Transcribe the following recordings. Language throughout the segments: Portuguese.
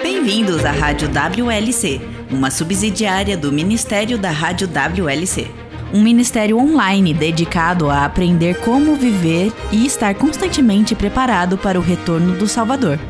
Bem-vindos à Rádio WLC, uma subsidiária do Ministério da Rádio WLC. Um ministério online dedicado a aprender como viver e estar constantemente preparado para o retorno do Salvador.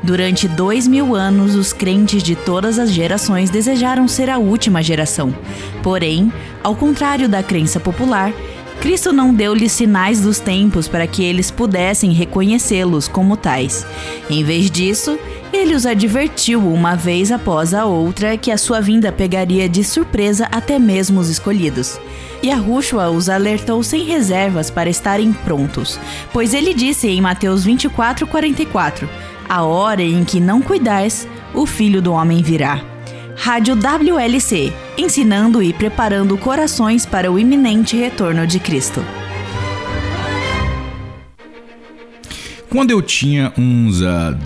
Durante 2000 anos, os crentes de todas as gerações desejaram ser a última geração. Porém, ao contrário da crença popular, Cristo não deu-lhes sinais dos tempos para que eles pudessem reconhecê-los como tais. Em vez disso, ele os advertiu uma vez após a outra que a sua vinda pegaria de surpresa até mesmo os escolhidos. Yahushua os alertou sem reservas para estarem prontos, pois ele disse em Mateus 24:44, a hora em que não cuidais, o Filho do Homem virá. Rádio WLC, ensinando e preparando corações para o iminente retorno de Cristo. Quando eu tinha uns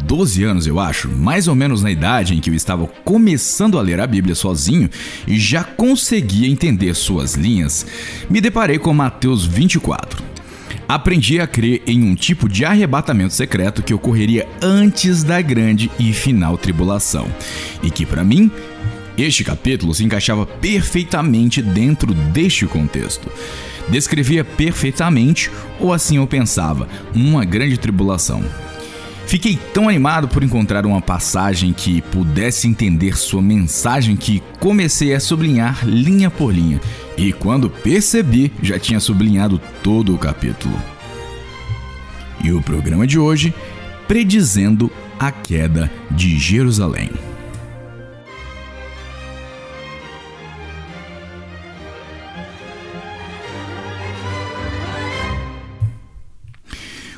12 anos, eu acho, mais ou menos na idade em que eu estava começando a ler a Bíblia sozinho e já conseguia entender suas linhas, me deparei com Mateus 24. Aprendi a crer em um tipo de arrebatamento secreto que ocorreria antes da grande e final tribulação. E que, para mim, este capítulo se encaixava perfeitamente dentro deste contexto. Descrevia perfeitamente, ou assim eu pensava, uma grande tribulação. Fiquei tão animado por encontrar uma passagem que pudesse entender sua mensagem que comecei a sublinhar linha por linha. E quando percebi, já tinha sublinhado todo o capítulo. E o programa de hoje, predizendo a queda de Jerusalém.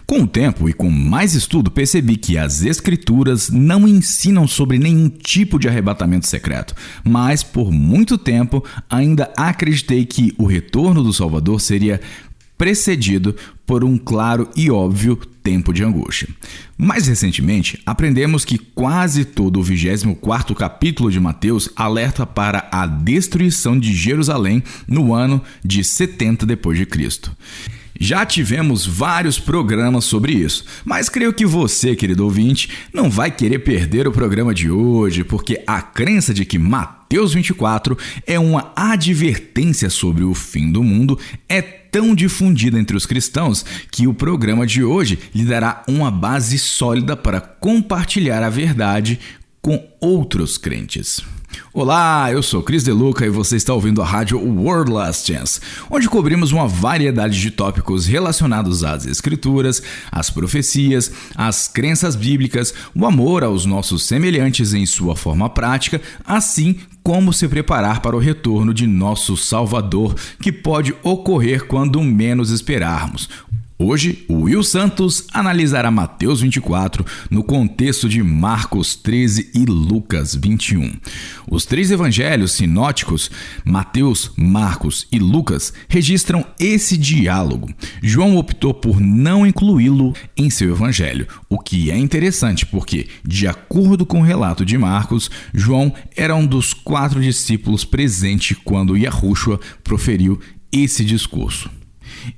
Com o tempo e com mais estudo, percebi que as Escrituras não ensinam sobre nenhum tipo de arrebatamento secreto, mas por muito tempo ainda acreditei que o retorno do Salvador seria precedido por um claro e óbvio tempo de angústia. Mais recentemente, aprendemos que quase todo o 24º capítulo de Mateus alerta para a destruição de Jerusalém no ano de 70 d.C. Já tivemos vários programas sobre isso, mas creio que você, querido ouvinte, não vai querer perder o programa de hoje, porque a crença de que Mateus 24 é uma advertência sobre o fim do mundo é tão difundida entre os cristãos que o programa de hoje lhe dará uma base sólida para compartilhar a verdade com outros crentes. Olá, eu sou Cris De Luca e você está ouvindo a rádio World Last Chance, onde cobrimos uma variedade de tópicos relacionados às escrituras, às profecias, às crenças bíblicas, o amor aos nossos semelhantes em sua forma prática, assim como se preparar para o retorno de nosso Salvador, que pode ocorrer quando menos esperarmos. Hoje, o Will Santos analisará Mateus 24 no contexto de Marcos 13 e Lucas 21. Os três evangelhos sinóticos, Mateus, Marcos e Lucas, registram esse diálogo. João optou por não incluí-lo em seu evangelho, o que é interessante porque, de acordo com o relato de Marcos, João era um dos 4 discípulos presente quando Yahushua proferiu esse discurso.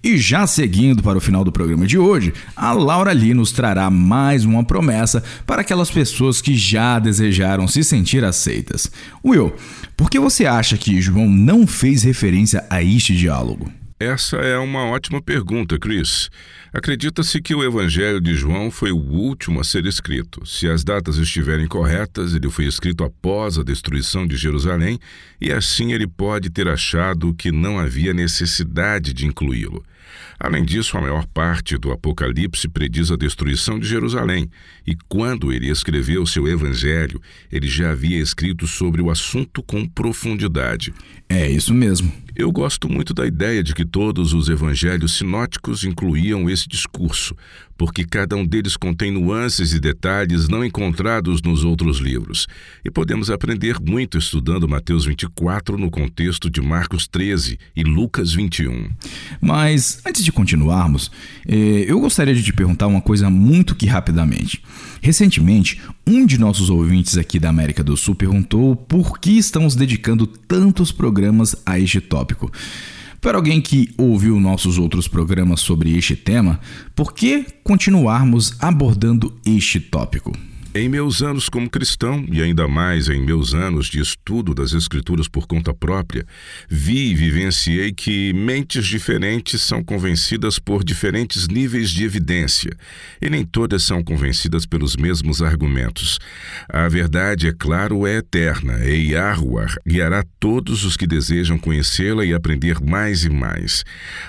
E já seguindo para o final do programa de hoje, a Laura Lee nos trará mais uma promessa para aquelas pessoas que já desejaram se sentir aceitas. Will, por que você acha que João não fez referência a este diálogo? Essa é uma ótima pergunta, Chris. Acredita-se que o Evangelho de João foi o último a ser escrito. Se as datas estiverem corretas, ele foi escrito após a destruição de Jerusalém e assim ele pode ter achado que não havia necessidade de incluí-lo. Além disso, a maior parte do Apocalipse prediz a destruição de Jerusalém, e quando ele escreveu seu Evangelho, ele já havia escrito sobre o assunto com profundidade. É isso mesmo. Eu gosto muito da ideia de que todos os evangelhos sinóticos incluíam esse discurso, porque cada um deles contém nuances e detalhes não encontrados nos outros livros. E podemos aprender muito estudando Mateus 24 no contexto de Marcos 13 e Lucas 21. Mas, antes de continuarmos, eu gostaria de te perguntar uma coisa muito que rapidamente. Recentemente, um de nossos ouvintes aqui da América do Sul perguntou por que estamos dedicando tantos programas a este tópico. Para alguém que ouviu nossos outros programas sobre este tema, por que continuarmos abordando este tópico? Em meus anos como cristão, e ainda mais em meus anos de estudo das Escrituras por conta própria, vi e vivenciei que mentes diferentes são convencidas por diferentes níveis de evidência, e nem todas são convencidas pelos mesmos argumentos. A verdade, é claro, é eterna, e Yahuwah guiará todos os que desejam conhecê-la e aprender mais e mais.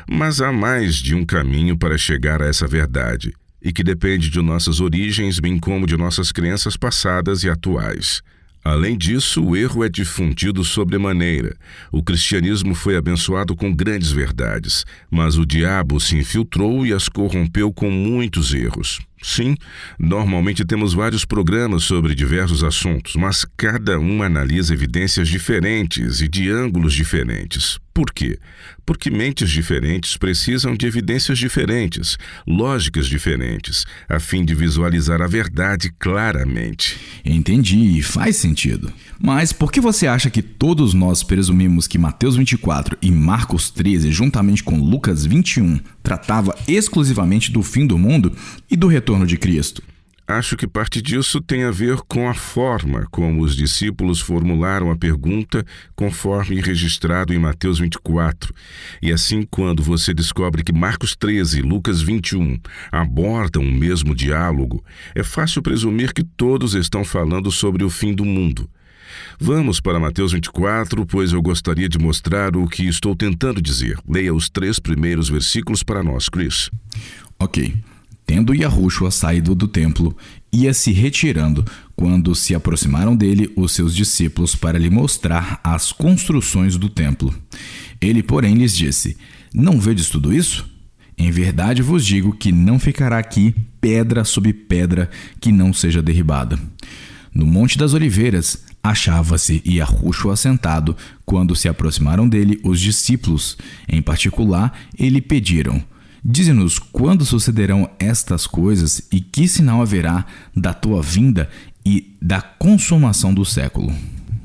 Mas há mais de um caminho para chegar a essa verdade, e que depende de nossas origens, bem como de nossas crenças passadas e atuais. Além disso, o erro é difundido sobremaneira. O cristianismo foi abençoado com grandes verdades, mas o diabo se infiltrou e as corrompeu com muitos erros. Sim, normalmente temos vários programas sobre diversos assuntos, mas cada um analisa evidências diferentes e de ângulos diferentes. Por quê? Porque mentes diferentes precisam de evidências diferentes, lógicas diferentes, a fim de visualizar a verdade claramente. Entendi, faz sentido. Mas por que você acha que todos nós presumimos que Mateus 24 e Marcos 13, juntamente com Lucas 21, tratava exclusivamente do fim do mundo e do retorno de Cristo? Acho que parte disso tem a ver com a forma como os discípulos formularam a pergunta conforme registrado em Mateus 24. E assim, quando você descobre que Marcos 13 e Lucas 21 abordam o mesmo diálogo, é fácil presumir que todos estão falando sobre o fim do mundo. Vamos para Mateus 24, pois eu gostaria de mostrar o que estou tentando dizer. Leia os 3 primeiros versículos para nós, Chris. Ok. Tendo Yahushua saído do templo, ia se retirando, quando se aproximaram dele os seus discípulos para lhe mostrar as construções do templo. Ele, porém, lhes disse: Não vedes tudo isso? Em verdade vos digo que não ficará aqui pedra sobre pedra que não seja derribada. No Monte das Oliveiras achava-se Yahushua sentado, quando se aproximaram dele os discípulos. Em particular, ele pediram: Dize-nos quando sucederão estas coisas e que sinal haverá da tua vinda e da consumação do século.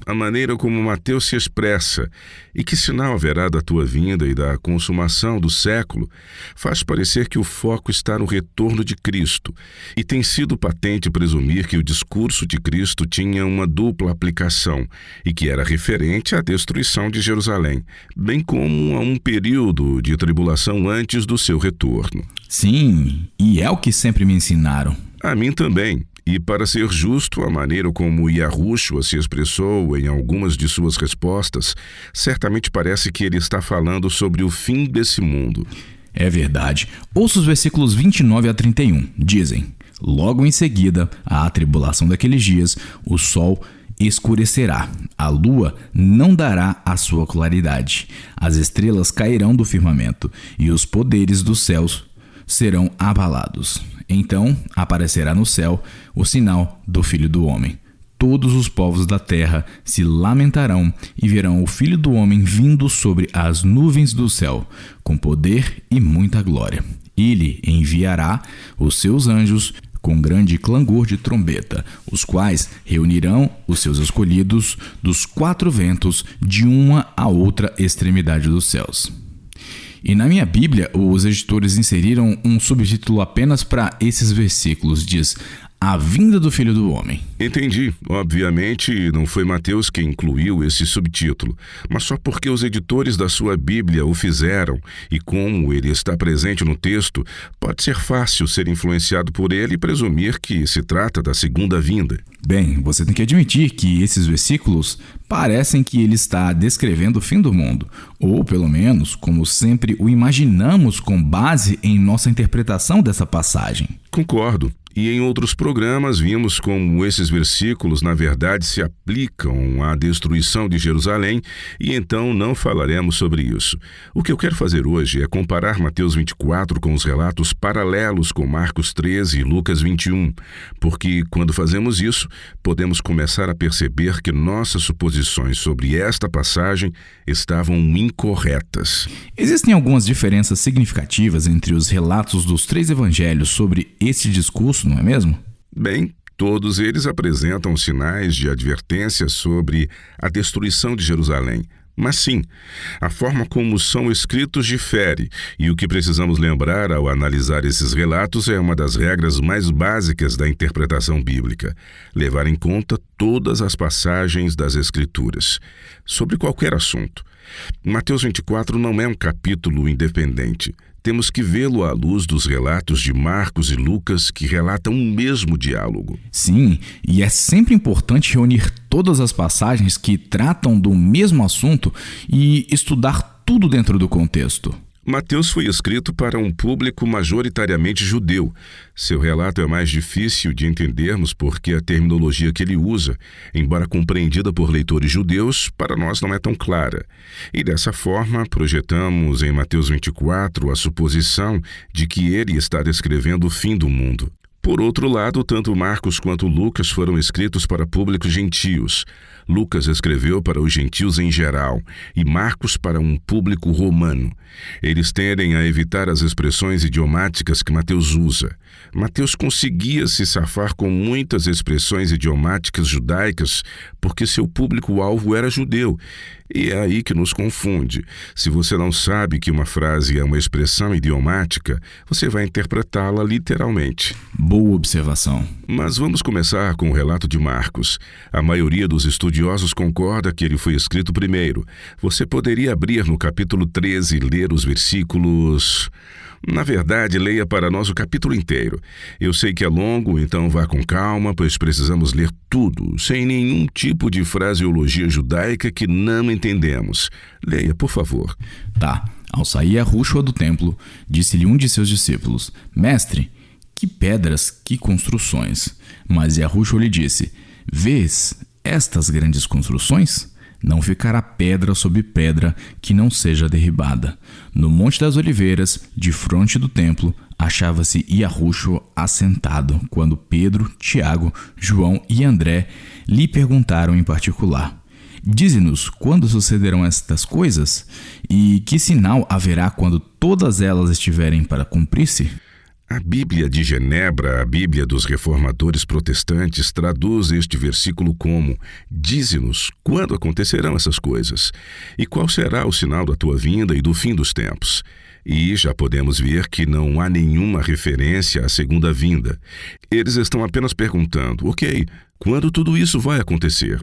A maneira como Mateus se expressa e que sinal haverá da tua vinda e da consumação do século faz parecer que o foco está no retorno de Cristo, e tem sido patente presumir que o discurso de Cristo tinha uma dupla aplicação e que era referente à destruição de Jerusalém, bem como a um período de tribulação antes do seu retorno. Sim, e é o que sempre me ensinaram. A mim também. E, para ser justo, a maneira como Yahushua se expressou em algumas de suas respostas, certamente parece que ele está falando sobre o fim desse mundo. É verdade. Ouça os versículos 29 a 31. Dizem: Logo em seguida, à tribulação daqueles dias, o sol escurecerá, a lua não dará a sua claridade, as estrelas cairão do firmamento, e os poderes dos céus serão abalados. Então aparecerá no céu o sinal do Filho do Homem. Todos os povos da terra se lamentarão e verão o Filho do Homem vindo sobre as nuvens do céu, com poder e muita glória. Ele enviará os seus anjos com grande clangor de trombeta, os quais reunirão os seus escolhidos dos 4 ventos, de uma a outra extremidade dos céus. E na minha Bíblia, os editores inseriram um subtítulo apenas para esses versículos. Diz: A vinda do Filho do Homem. Entendi. Obviamente, não foi Mateus quem incluiu esse subtítulo, mas só porque os editores da sua Bíblia o fizeram, e como ele está presente no texto, pode ser fácil ser influenciado por ele e presumir que se trata da segunda vinda. Bem, você tem que admitir que esses versículos parecem que ele está descrevendo o fim do mundo, ou pelo menos como sempre o imaginamos com base em nossa interpretação dessa passagem. Concordo. E em outros programas vimos como esses versículos na verdade se aplicam à destruição de Jerusalém, e então não falaremos sobre isso. O que eu quero fazer hoje é comparar Mateus 24 com os relatos paralelos com Marcos 13 e Lucas 21, porque quando fazemos isso, podemos começar a perceber que nossas suposições sobre esta passagem estavam incorretas. Existem algumas diferenças significativas entre os relatos dos 3 evangelhos sobre esse discurso, não é mesmo? Bem, todos eles apresentam sinais de advertência sobre a destruição de Jerusalém, Mas sim, a forma como são escritos difere, e o que precisamos lembrar ao analisar esses relatos é uma das regras mais básicas da interpretação bíblica: levar em conta todas as passagens das Escrituras, sobre qualquer assunto. Mateus 24 não é um capítulo independente. Temos que vê-lo à luz dos relatos de Marcos e Lucas, que relatam o mesmo diálogo. Sim, e é sempre importante reunir todas as passagens que tratam do mesmo assunto e estudar tudo dentro do contexto. Mateus foi escrito para um público majoritariamente judeu. Seu relato é mais difícil de entendermos porque a terminologia que ele usa, embora compreendida por leitores judeus, para nós não é tão clara. E dessa forma, projetamos em Mateus 24 a suposição de que ele está descrevendo o fim do mundo. Por outro lado, tanto Marcos quanto Lucas foram escritos para públicos gentios. Lucas escreveu para os gentios em geral e Marcos para um público romano. Eles tendem a evitar as expressões idiomáticas que Mateus usa. Mateus conseguia se safar com muitas expressões idiomáticas judaicas porque seu público-alvo era judeu. E é aí que nos confunde. Se você não sabe que uma frase é uma expressão idiomática, você vai interpretá-la literalmente. Boa observação. Mas vamos começar com o relato de Marcos. A maioria dos estudiosos concorda que ele foi escrito primeiro. Você poderia abrir no capítulo 13 e ler os versículos... Na verdade, leia para nós o capítulo inteiro. Eu sei que é longo, então vá com calma, pois precisamos ler tudo, sem nenhum tipo de fraseologia judaica que não entendemos. Leia, por favor. Tá. Ao sair Yahushua do templo, disse-lhe um de seus discípulos: Mestre, que pedras, que construções. Mas Yahushua lhe disse: Vês estas grandes construções? Não ficará pedra sobre pedra que não seja derribada. No Monte das Oliveiras, defronte do templo, achava-se Yahushua assentado, quando Pedro, Tiago, João e André lhe perguntaram em particular: Dize-nos quando sucederão estas coisas? E que sinal haverá quando todas elas estiverem para cumprir-se? A Bíblia de Genebra, a Bíblia dos reformadores protestantes, traduz este versículo como: Dize-nos quando acontecerão essas coisas, e qual será o sinal da tua vinda e do fim dos tempos. E já podemos ver que não há nenhuma referência à segunda vinda. Eles estão apenas perguntando: ok, quando tudo isso vai acontecer?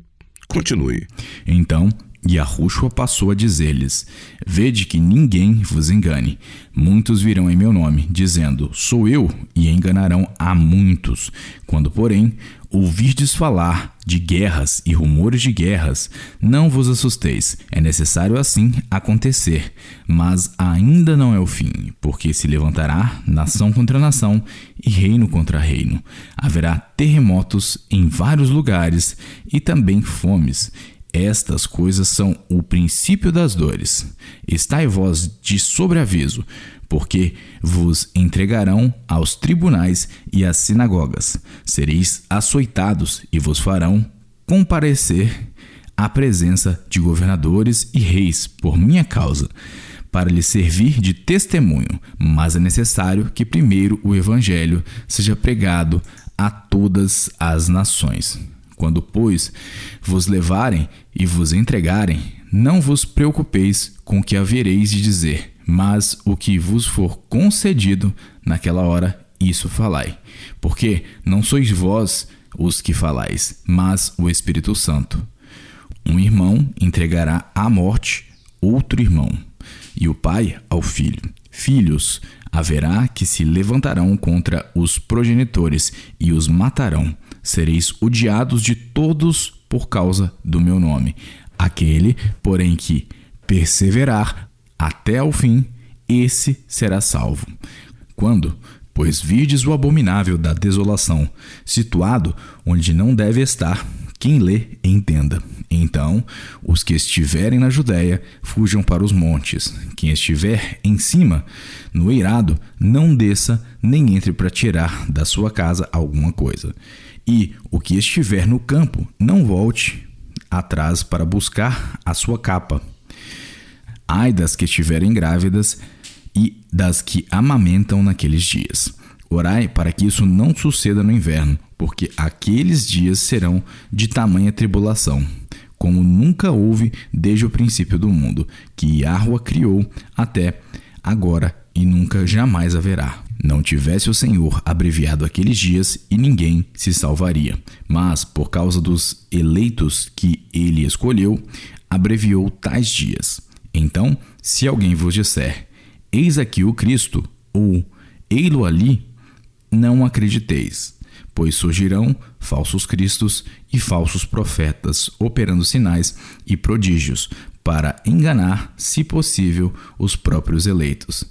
Continue. Então Yahushua passou a dizer-lhes: Vede que ninguém vos engane. Muitos virão em meu nome, dizendo: Sou eu, e enganarão a muitos. Quando, porém, ouvirdes falar de guerras e rumores de guerras, não vos assusteis. É necessário assim acontecer, mas ainda não é o fim, porque se levantará nação contra nação e reino contra reino. Haverá terremotos em vários lugares e também fomes. Estas coisas são o princípio das dores. Estai vós de sobreaviso, porque vos entregarão aos tribunais e às sinagogas. Sereis açoitados e vos farão comparecer à presença de governadores e reis por minha causa, para lhes servir de testemunho. Mas é necessário que primeiro o evangelho seja pregado a todas as nações. Quando, pois, vos levarem e vos entregarem, não vos preocupeis com o que havereis de dizer, mas o que vos for concedido naquela hora, isso falai. Porque não sois vós os que falais, mas o Espírito Santo. Um irmão entregará à morte outro irmão, e o pai ao filho. Filhos haverá que se levantarão contra os progenitores e os matarão. Sereis odiados de todos por causa do meu nome. Aquele, porém, que perseverar até ao fim, esse será salvo. Quando, pois, virdes o abominável da desolação, situado onde não deve estar, quem lê, entenda. Então, os que estiverem na Judéia, fujam para os montes. Quem estiver em cima, no eirado, não desça, nem entre para tirar da sua casa alguma coisa. E o que estiver no campo, não volte atrás para buscar a sua capa. Ai das que estiverem grávidas e das que amamentam naqueles dias. Orai para que isso não suceda no inverno, porque aqueles dias serão de tamanha tribulação, como nunca houve desde o princípio do mundo, que Yahweh criou até agora e nunca jamais haverá. Não tivesse o Senhor abreviado aqueles dias e ninguém se salvaria. Mas, por causa dos eleitos que ele escolheu, abreviou tais dias. Então, se alguém vos disser, eis aqui o Cristo, ou ei-lo ali, não acrediteis, pois surgirão falsos cristos e falsos profetas, operando sinais e prodígios, para enganar, se possível, os próprios eleitos.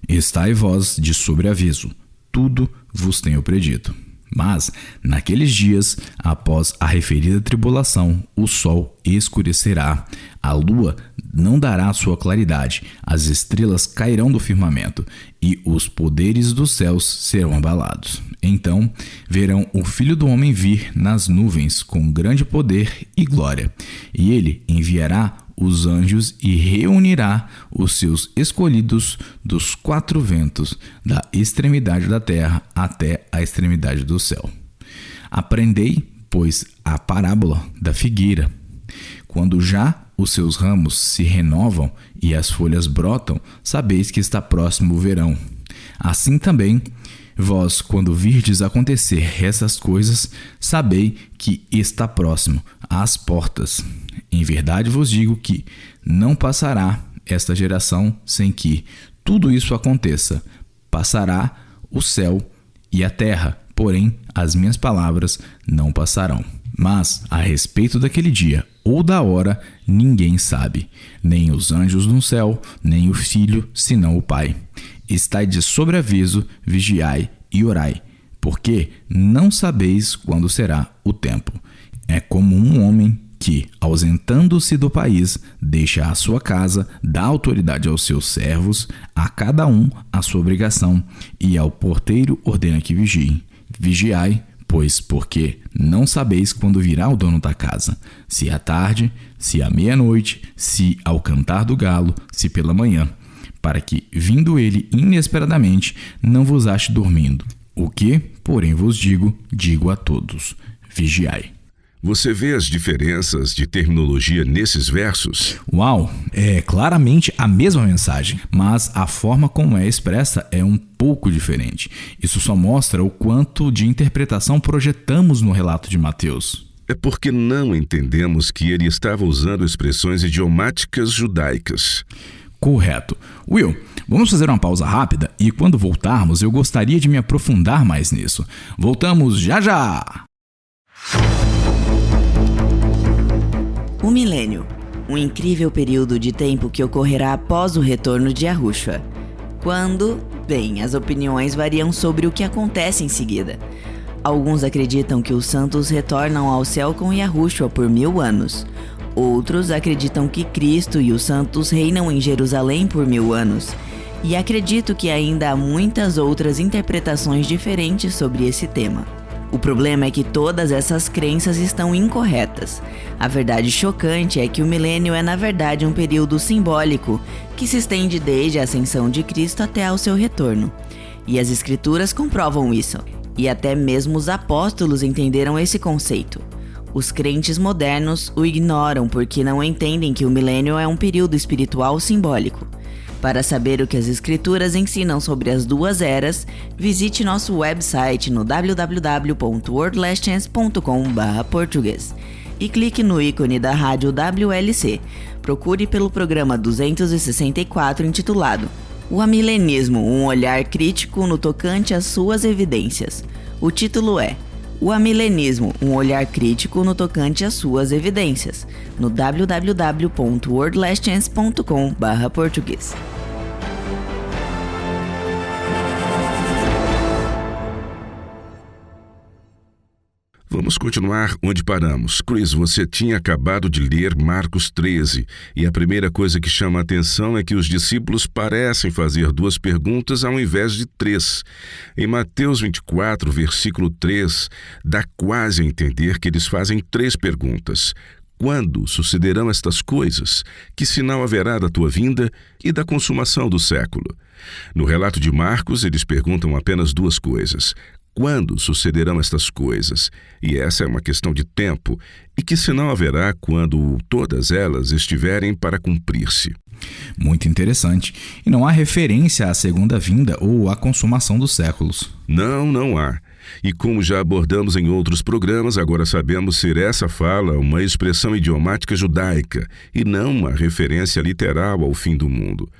Estai vós de sobreaviso, tudo vos tenho predito. Mas, naqueles dias, após a referida tribulação, o sol escurecerá, a lua não dará sua claridade, as estrelas cairão do firmamento, e os poderes dos céus serão abalados. Então verão o Filho do Homem vir nas nuvens com grande poder e glória, e ele enviará os anjos e reunirá os seus escolhidos dos quatro ventos, da extremidade da terra até a extremidade do céu. Aprendei, pois, a parábola da figueira. Quando já os seus ramos se renovam e as folhas brotam, sabeis que está próximo o verão. Assim também, vós, quando virdes acontecer essas coisas, sabei que está próximo às portas. Em verdade vos digo que não passará esta geração sem que tudo isso aconteça. Passará o céu e a terra, porém as minhas palavras não passarão. Mas a respeito daquele dia ou da hora, ninguém sabe, nem os anjos no céu, nem o Filho, senão o Pai. Estai de sobreaviso, vigiai e orai, porque não sabeis quando será o tempo. É como um homem que, ausentando-se do país, deixa a sua casa, dá autoridade aos seus servos, a cada um a sua obrigação, e ao porteiro ordena que vigiem. Vigiai, pois, porque não sabeis quando virá o dono da casa, se à tarde, se à meia-noite, se ao cantar do galo, se pela manhã, para que, vindo ele inesperadamente, não vos ache dormindo. O que, porém, vos digo a todos: vigiai. Você vê as diferenças de terminologia nesses versos? Uau, é claramente a mesma mensagem, mas a forma como é expressa é um pouco diferente. Isso só mostra o quanto de interpretação projetamos no relato de Mateus. É porque não entendemos que ele estava usando expressões idiomáticas judaicas. Correto. Will, vamos fazer uma pausa rápida e quando voltarmos eu gostaria de me aprofundar mais nisso. Voltamos já já! O milênio, um incrível período de tempo que ocorrerá após o retorno de Yahushua. Quando? Bem, as opiniões variam sobre o que acontece em seguida. Alguns acreditam que os santos retornam ao céu com Yahushua por 1000 anos. Outros acreditam que Cristo e os santos reinam em Jerusalém por 1000 anos. E acredito que ainda há muitas outras interpretações diferentes sobre esse tema. O problema é que todas essas crenças estão incorretas. A verdade chocante é que o milênio é na verdade um período simbólico que se estende desde a ascensão de Cristo até ao seu retorno. E as escrituras comprovam isso. E até mesmo os apóstolos entenderam esse conceito. Os crentes modernos o ignoram porque não entendem que o milênio é um período espiritual simbólico. Para saber o que as escrituras ensinam sobre as duas eras, visite nosso website no www.worldlastchance.com/português e clique no ícone da rádio WLC. Procure pelo programa 264 intitulado O Amilenismo, um olhar crítico no tocante às suas evidências. O título é O Amilenismo, um olhar crítico no tocante às suas evidências, no www.worldlastchance.com/português. Vamos continuar onde paramos. Chris, você tinha acabado de ler Marcos 13 e a primeira coisa que chama a atenção é que os discípulos parecem fazer 2 perguntas ao invés de 3. Em Mateus 24, versículo 3, dá quase a entender que eles fazem 3 perguntas. Quando sucederão estas coisas? Que sinal haverá da tua vinda e da consumação do século? No relato de Marcos, eles perguntam apenas 2 coisas. quando sucederão estas coisas, e essa é uma questão de tempo, e que sinal haverá quando todas elas estiverem para cumprir-se. Muito interessante. E não há referência à segunda vinda ou à consumação dos séculos. Não há. E como já abordamos em outros programas, agora sabemos ser essa fala uma expressão idiomática judaica e não uma referência literal ao fim do mundo.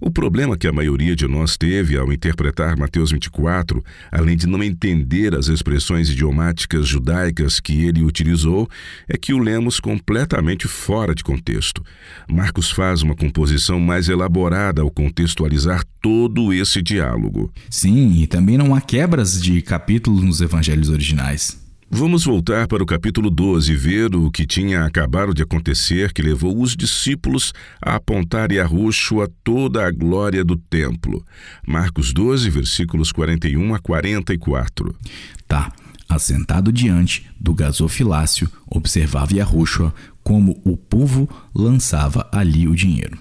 O problema que a maioria de nós teve ao interpretar Mateus 24, além de não entender as expressões idiomáticas judaicas que ele utilizou, é que o lemos completamente fora de contexto. Marcos faz uma composição mais elaborada ao contextualizar todo esse diálogo. Sim, e também não há quebras de capítulos nos evangelhos originais. Vamos voltar para o capítulo 12 e ver o que tinha acabado de acontecer que levou os discípulos a apontar Yahushua toda a glória do templo. Marcos 12, versículos 41 a 44. Tá. Assentado diante do gasofilácio, observava Yahushua como o povo lançava ali o dinheiro.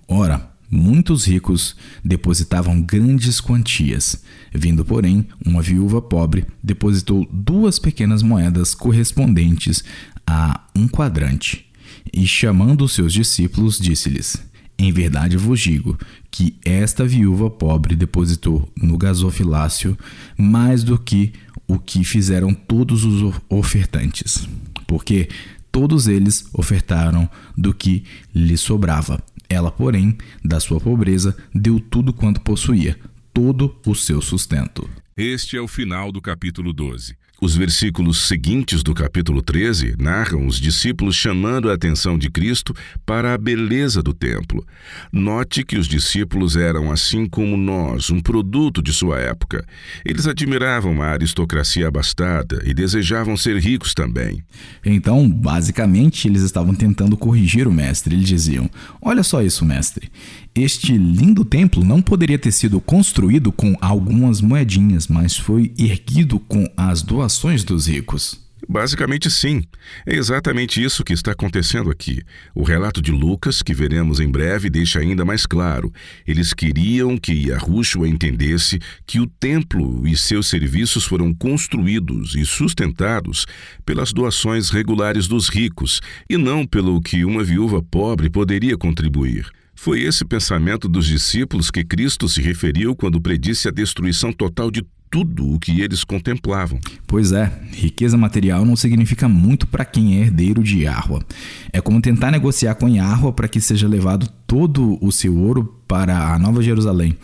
Ora, muitos ricos depositavam grandes quantias. Vindo, porém, uma viúva pobre depositou 2 pequenas moedas correspondentes a 1 quadrante. E chamando os seus discípulos, disse-lhes: em verdade vos digo que esta viúva pobre depositou no gasofilácio mais do que o que fizeram todos os ofertantes, porque todos eles ofertaram do que lhe sobrava. Ela, porém, da sua pobreza, deu tudo quanto possuía, todo o seu sustento. Este é o final do capítulo 12. Os versículos seguintes do capítulo 13 narram os discípulos chamando a atenção de Cristo para a beleza do templo. Note que os discípulos eram, assim como nós, um produto de sua época. Eles admiravam a aristocracia abastada e desejavam ser ricos também. Então, basicamente, eles estavam tentando corrigir o mestre. Eles diziam: olha só isso, mestre. Este lindo templo não poderia ter sido construído com algumas moedinhas, mas foi erguido com as doações dos ricos. Basicamente, sim. É exatamente isso que está acontecendo aqui. O relato de Lucas, que veremos em breve, deixa ainda mais claro. Eles queriam que Yahushua entendesse que o templo e seus serviços foram construídos e sustentados pelas doações regulares dos ricos e não pelo que uma viúva pobre poderia contribuir. Foi esse pensamento dos discípulos que Cristo se referiu quando predisse a destruição total de tudo o que eles contemplavam. Pois é, riqueza material não significa muito para quem é herdeiro de Yahuwah. É como tentar negociar com Yahuwah para que seja levado todo o seu ouro para a Nova Jerusalém.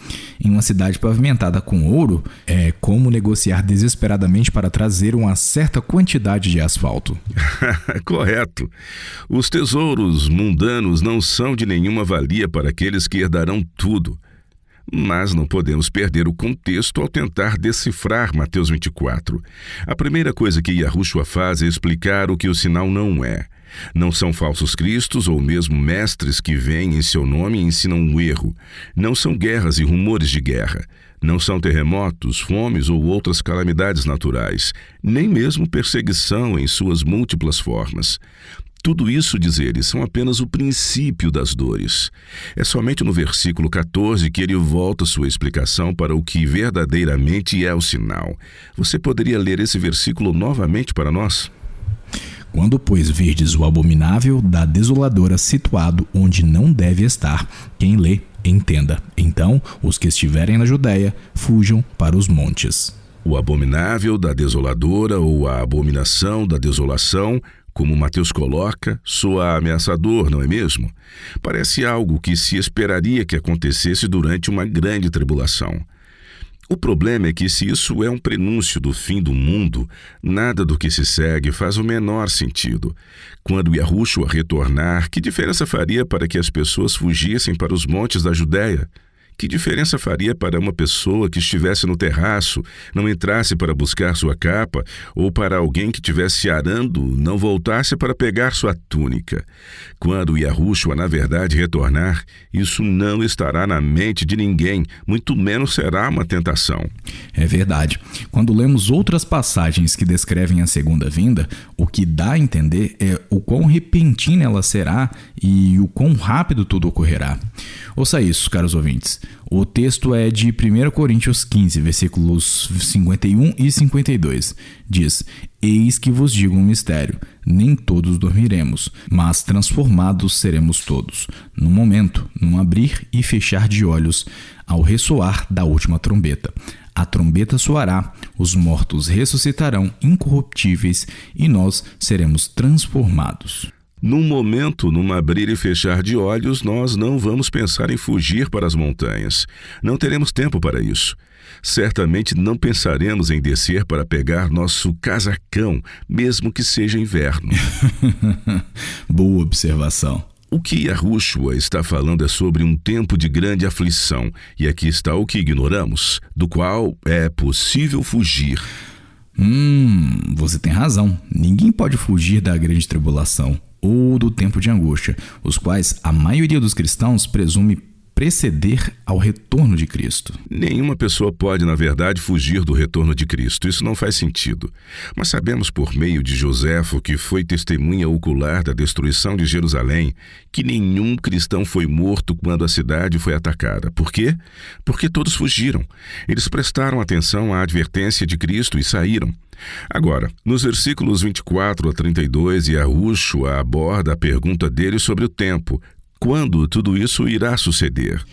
Em uma cidade pavimentada com ouro, é como negociar desesperadamente para trazer uma certa quantidade de asfalto. Correto. Os tesouros mundanos não são de nenhuma valia para aqueles que herdarão tudo. Mas não podemos perder o contexto ao tentar decifrar Mateus 24. A primeira coisa que Yahushua faz é explicar o que o sinal não é. Não são falsos cristos ou mesmo mestres que vêm em seu nome e ensinam um erro. Não são guerras e rumores de guerra. Não são terremotos, fomes ou outras calamidades naturais, nem mesmo perseguição em suas múltiplas formas. Tudo isso, diz ele, são apenas o princípio das dores. É somente no versículo 14 que ele volta sua explicação para o que verdadeiramente é o sinal. Você poderia ler esse versículo novamente para nós? Quando, pois, virdes o abominável da desoladora situado onde não deve estar, quem lê, entenda. Então, os que estiverem na Judéia, fujam para os montes. O abominável da desoladora ou a abominação da desolação, como Mateus coloca, soa ameaçador, não é mesmo? Parece algo que se esperaria que acontecesse durante uma grande tribulação. O problema é que se isso é um prenúncio do fim do mundo, nada do que se segue faz o menor sentido. Quando Yahushua retornar, que diferença faria para que as pessoas fugissem para os montes da Judéia? Que diferença faria para uma pessoa que estivesse no terraço, não entrasse para buscar sua capa, ou para alguém que estivesse arando, não voltasse para pegar sua túnica? Quando Yahushua, na verdade, retornar, isso não estará na mente de ninguém, muito menos será uma tentação. É verdade. Quando lemos outras passagens que descrevem a segunda vinda, o que dá a entender é o quão repentina ela será e o quão rápido tudo ocorrerá. Ouça isso, caros ouvintes. O texto é de 1 Coríntios 15, versículos 51 e 52. Diz: Eis que vos digo um mistério, nem todos dormiremos, mas transformados seremos todos, num momento, num abrir e fechar de olhos, ao ressoar da última trombeta. A trombeta soará, os mortos ressuscitarão incorruptíveis e nós seremos transformados. Num momento, num abrir e fechar de olhos, nós não vamos pensar em fugir para as montanhas. Não teremos tempo para isso. Certamente não pensaremos em descer para pegar nosso casacão, mesmo que seja inverno. Boa observação. O que Yahushua está falando é sobre um tempo de grande aflição, e aqui está o que ignoramos, do qual é possível fugir. Você tem razão. Ninguém pode fugir da grande tribulação ou do tempo de angústia, os quais a maioria dos cristãos presume preceder ao retorno de Cristo. Nenhuma pessoa pode, na verdade, fugir do retorno de Cristo. Isso não faz sentido. Mas sabemos por meio de Joséfo, que foi testemunha ocular da destruição de Jerusalém, que nenhum cristão foi morto quando a cidade foi atacada. Por quê? Porque todos fugiram. Eles prestaram atenção à advertência de Cristo e saíram. Agora, nos versículos 24 a 32, Yahushua aborda a pergunta dele sobre o tempo. Quando tudo isso irá suceder?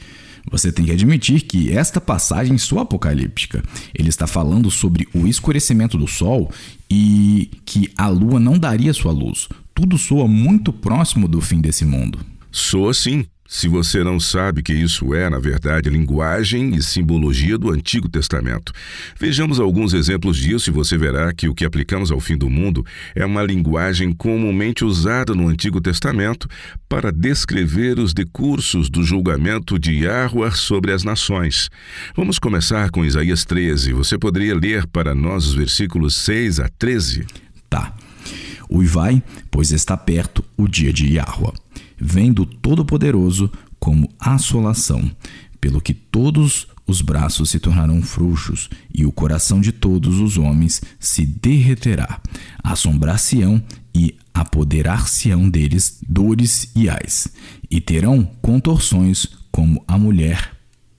Você tem que admitir que esta passagem soa apocalíptica. Ele está falando sobre o escurecimento do sol e que a lua não daria sua luz. Tudo soa muito próximo do fim desse mundo. Soa sim. Se você não sabe que isso é, na verdade, linguagem e simbologia do Antigo Testamento. Vejamos alguns exemplos disso e você verá que o que aplicamos ao fim do mundo é uma linguagem comumente usada no Antigo Testamento para descrever os decursos do julgamento de Yahuwah sobre as nações. Vamos começar com Isaías 13. Você poderia ler para nós os versículos 6 a 13? Tá. Uivai, pois está perto o dia de Yahuwah. Vem do Todo-Poderoso como assolação, pelo que todos os braços se tornarão frouxos e o coração de todos os homens se derreterá. Assombrar-se-ão e apoderar-se-ão deles dores e ais, e terão contorções como a mulher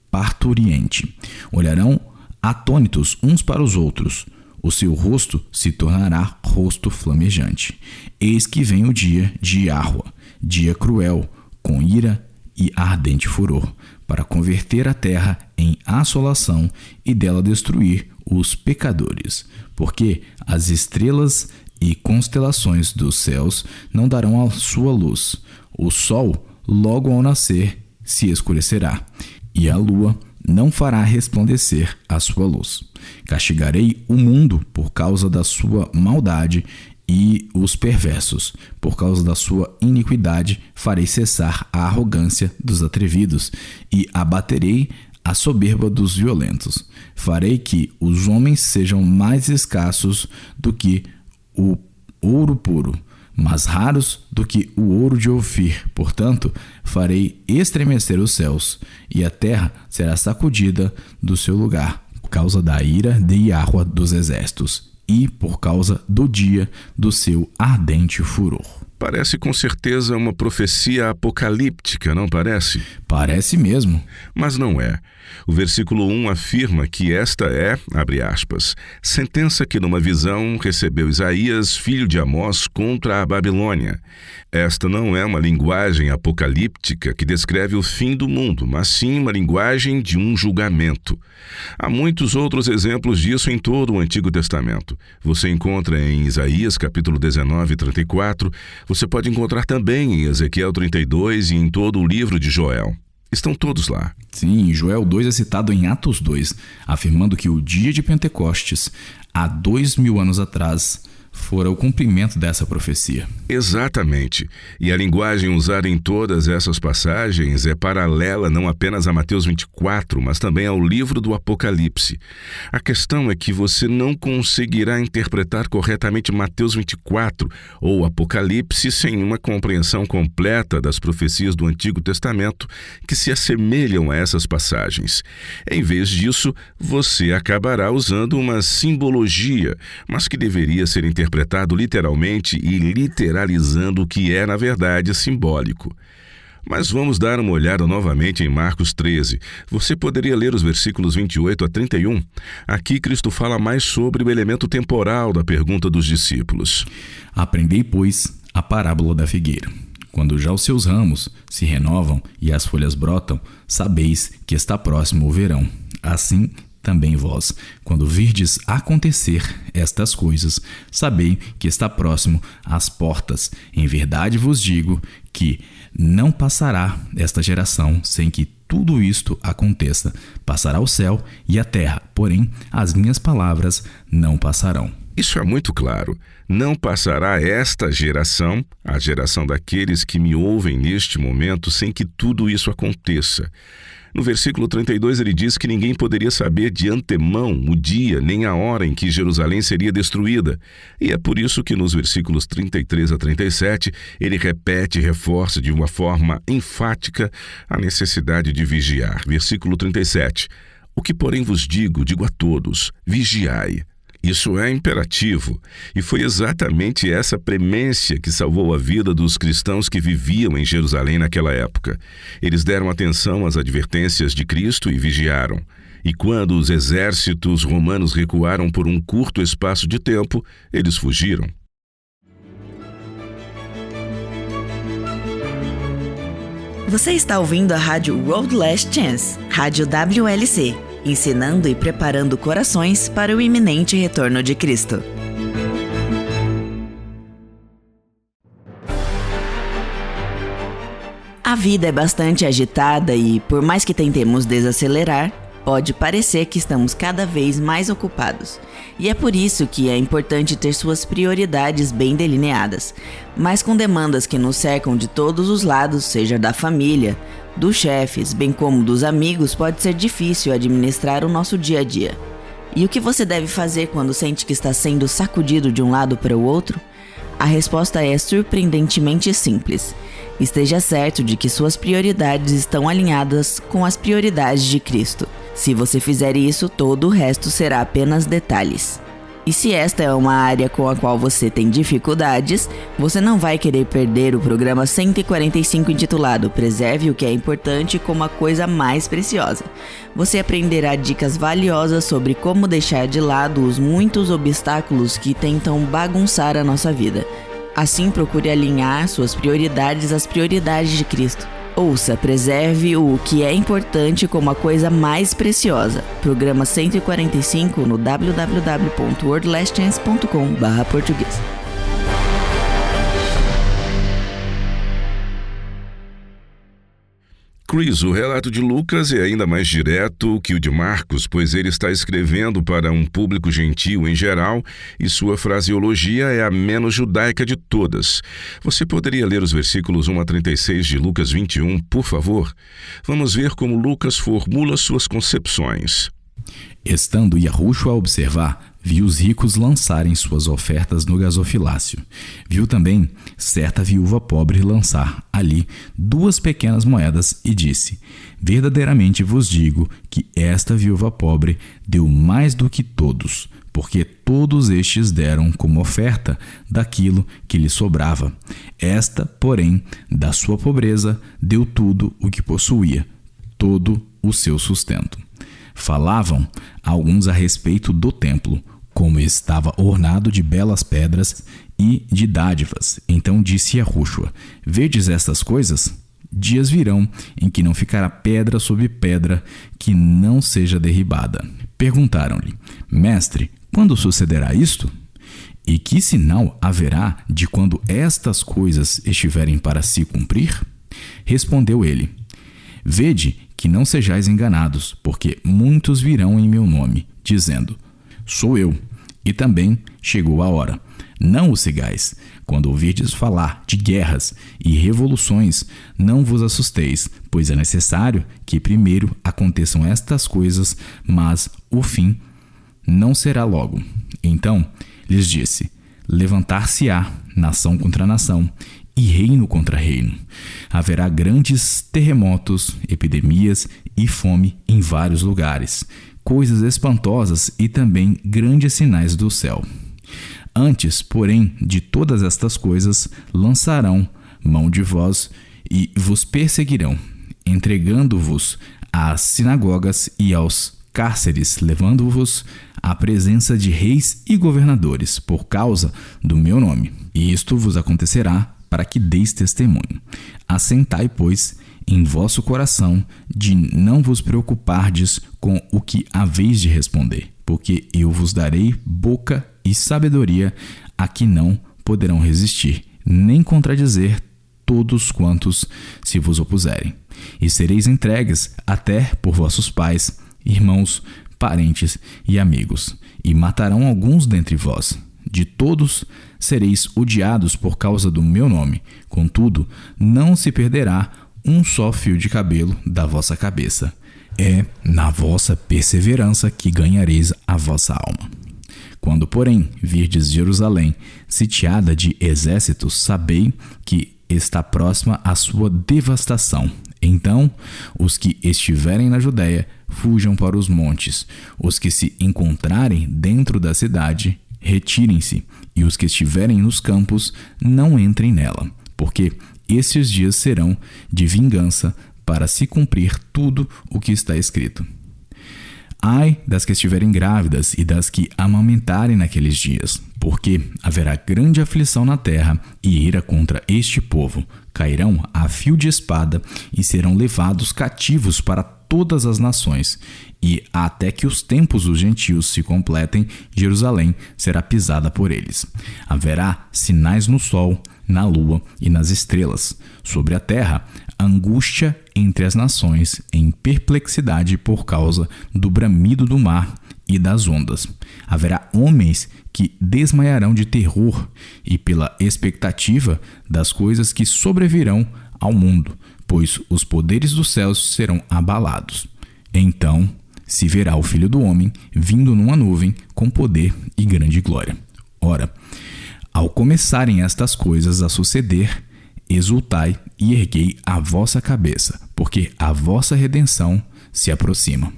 parturiente. Olharão atônitos uns para os outros. O seu rosto se tornará rosto flamejante. Eis que vem o dia de Yahuwah, dia cruel, com ira e ardente furor, para converter a terra em assolação e dela destruir os pecadores, porque as estrelas e constelações dos céus não darão a sua luz. O sol, logo ao nascer, se escurecerá, e a lua não fará resplandecer a sua luz. Castigarei o mundo por causa da sua maldade e os perversos. Por causa da sua iniquidade farei cessar a arrogância dos atrevidos e abaterei a soberba dos violentos. Farei que os homens sejam mais escassos do que o ouro puro, mais raros do que o ouro de Ofir. Portanto, farei estremecer os céus, e a terra será sacudida do seu lugar, por causa da ira de Yahuwah dos exércitos, e por causa do dia do seu ardente furor. Parece com certeza uma profecia apocalíptica, não parece? Parece mesmo. Mas não é. O versículo 1 afirma que esta é, abre aspas, sentença que numa visão recebeu Isaías, filho de Amós, contra a Babilônia. Esta não é uma linguagem apocalíptica que descreve o fim do mundo, mas sim uma linguagem de um julgamento. Há muitos outros exemplos disso em todo o Antigo Testamento. Você encontra em Isaías, capítulo 19 e 34, você pode encontrar também em Ezequiel 32 e em todo o livro de Joel. Estão todos lá. Sim, Joel 2 é citado em Atos 2, afirmando que o dia de Pentecostes, há 2000 anos atrás, fora o cumprimento dessa profecia. Exatamente. E a linguagem usada em todas essas passagens é paralela não apenas a Mateus 24, mas também ao livro do Apocalipse. A questão é que você não conseguirá interpretar corretamente Mateus 24 ou Apocalipse sem uma compreensão completa das profecias do Antigo Testamento que se assemelham a essas passagens. Em vez disso, você acabará usando uma simbologia, mas que deveria ser interpretado literalmente e literalizando o que é, na verdade, simbólico. Mas vamos dar uma olhada novamente em Marcos 13. Você poderia ler os versículos 28 a 31? Aqui Cristo fala mais sobre o elemento temporal da pergunta dos discípulos. Aprendei, pois, a parábola da figueira. Quando já os seus ramos se renovam e as folhas brotam, sabeis que está próximo o verão. Assim também vós, quando virdes acontecer estas coisas, sabei que está próximo às portas. Em verdade vos digo que não passará esta geração sem que tudo isto aconteça. Passará o céu e a terra, porém as minhas palavras não passarão. Isso é muito claro. Não passará esta geração, a geração daqueles que me ouvem neste momento, sem que tudo isso aconteça. No versículo 32 ele diz que ninguém poderia saber de antemão o dia nem a hora em que Jerusalém seria destruída. E é por isso que nos versículos 33 a 37 ele repete e reforça de uma forma enfática a necessidade de vigiar. Versículo 37. O que porém vos digo a todos, vigiai. Isso é imperativo, e foi exatamente essa premência que salvou a vida dos cristãos que viviam em Jerusalém naquela época. Eles deram atenção às advertências de Cristo e vigiaram. E quando os exércitos romanos recuaram por um curto espaço de tempo, eles fugiram. Você está ouvindo a rádio World Last Chance, rádio WLC, ensinando e preparando corações para o iminente retorno de Cristo. A vida é bastante agitada e, por mais que tentemos desacelerar, pode parecer que estamos cada vez mais ocupados. E é por isso que é importante ter suas prioridades bem delineadas. Mas com demandas que nos cercam de todos os lados, seja da família, dos chefes, bem como dos amigos, pode ser difícil administrar o nosso dia a dia. E o que você deve fazer quando sente que está sendo sacudido de um lado para o outro? A resposta é surpreendentemente simples. Esteja certo de que suas prioridades estão alinhadas com as prioridades de Cristo. Se você fizer isso, todo o resto será apenas detalhes. E se esta é uma área com a qual você tem dificuldades, você não vai querer perder o programa 145 intitulado Preserve o que é importante como a coisa mais preciosa. Você aprenderá dicas valiosas sobre como deixar de lado os muitos obstáculos que tentam bagunçar a nossa vida. Assim, procure alinhar suas prioridades às prioridades de Cristo. Ouça, preserve o que é importante como a coisa mais preciosa. Programa 145 no www.worldlastchance.com/português. Chris, o relato de Lucas é ainda mais direto que o de Marcos, pois ele está escrevendo para um público gentil em geral e sua fraseologia é a menos judaica de todas. Você poderia ler os versículos 1 a 36 de Lucas 21, por favor? Vamos ver como Lucas formula suas concepções. Estando Yahushua a observar, viu os ricos lançarem suas ofertas no gasofilácio. Viu também certa viúva pobre lançar ali 2 pequenas moedas e disse: verdadeiramente vos digo que esta viúva pobre deu mais do que todos, porque todos estes deram como oferta daquilo que lhe sobrava. Esta, porém, da sua pobreza, deu tudo o que possuía, todo o seu sustento. Falavam alguns a respeito do templo, como estava ornado de belas pedras e de dádivas. Então disse Yahushua: vedes estas coisas? Dias virão em que não ficará pedra sobre pedra que não seja derribada. Perguntaram-lhe: Mestre, quando sucederá isto? E que sinal haverá de quando estas coisas estiverem para se cumprir? Respondeu ele: Vede que não sejais enganados, porque muitos virão em meu nome, dizendo: Sou eu, e também chegou a hora. Não o sigais. Quando ouvirdes falar de guerras e revoluções, não vos assusteis, pois é necessário que primeiro aconteçam estas coisas, mas o fim não será logo. Então lhes disse: levantar-se-á nação contra nação, e reino contra reino. Haverá grandes terremotos, epidemias e fome em vários lugares, coisas espantosas e também grandes sinais do céu. Antes, porém, de todas estas coisas, lançarão mão de vós e vos perseguirão, entregando-vos às sinagogas e aos cárceres, levando-vos à presença de reis e governadores, por causa do meu nome. E isto vos acontecerá para que deis testemunho. Assentai, pois, em vosso coração de não vos preocupardes com o que haveis de responder, porque eu vos darei boca e sabedoria a que não poderão resistir, nem contradizer todos quantos se vos opuserem. E sereis entregues até por vossos pais, irmãos, parentes e amigos, e matarão alguns dentre vós. De todos sereis odiados por causa do meu nome. Contudo, não se perderá um só fio de cabelo da vossa cabeça. É na vossa perseverança que ganhareis a vossa alma. Quando, porém, virdes Jerusalém sitiada de exércitos, sabei que está próxima a sua devastação. Então, os que estiverem na Judéia fujam para os montes. Os que se encontrarem dentro da cidade, retirem-se. E os que estiverem nos campos, não entrem nela, porque estes dias serão de vingança para se cumprir tudo o que está escrito. Ai das que estiverem grávidas e das que amamentarem naqueles dias, porque haverá grande aflição na terra e ira contra este povo. Cairão a fio de espada e serão levados cativos para todas as nações. E até que os tempos dos gentios se completem, Jerusalém será pisada por eles. Haverá sinais no sol, na lua e nas estrelas. Sobre a terra, angústia entre as nações, em perplexidade por causa do bramido do mar e das ondas. Haverá homens que desmaiarão de terror e pela expectativa das coisas que sobrevirão ao mundo, pois os poderes dos céus serão abalados. Então se verá o Filho do Homem vindo numa nuvem com poder e grande glória. Ora, ao começarem estas coisas a suceder, exultai e erguei a vossa cabeça, porque a vossa redenção se aproxima.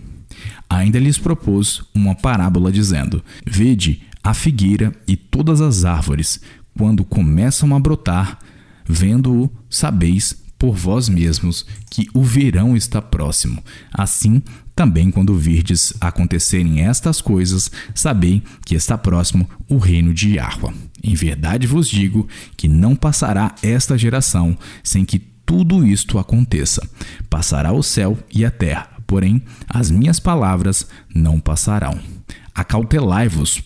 Ainda lhes propôs uma parábola dizendo: Vede a figueira e todas as árvores, quando começam a brotar, vendo-o, sabeis por vós mesmos que o verão está próximo. Assim, também quando virdes acontecerem estas coisas, sabei que está próximo o reino de Jahwe. Em verdade vos digo que não passará esta geração sem que tudo isto aconteça. Passará o céu e a terra, porém as minhas palavras não passarão. Acautelai-vos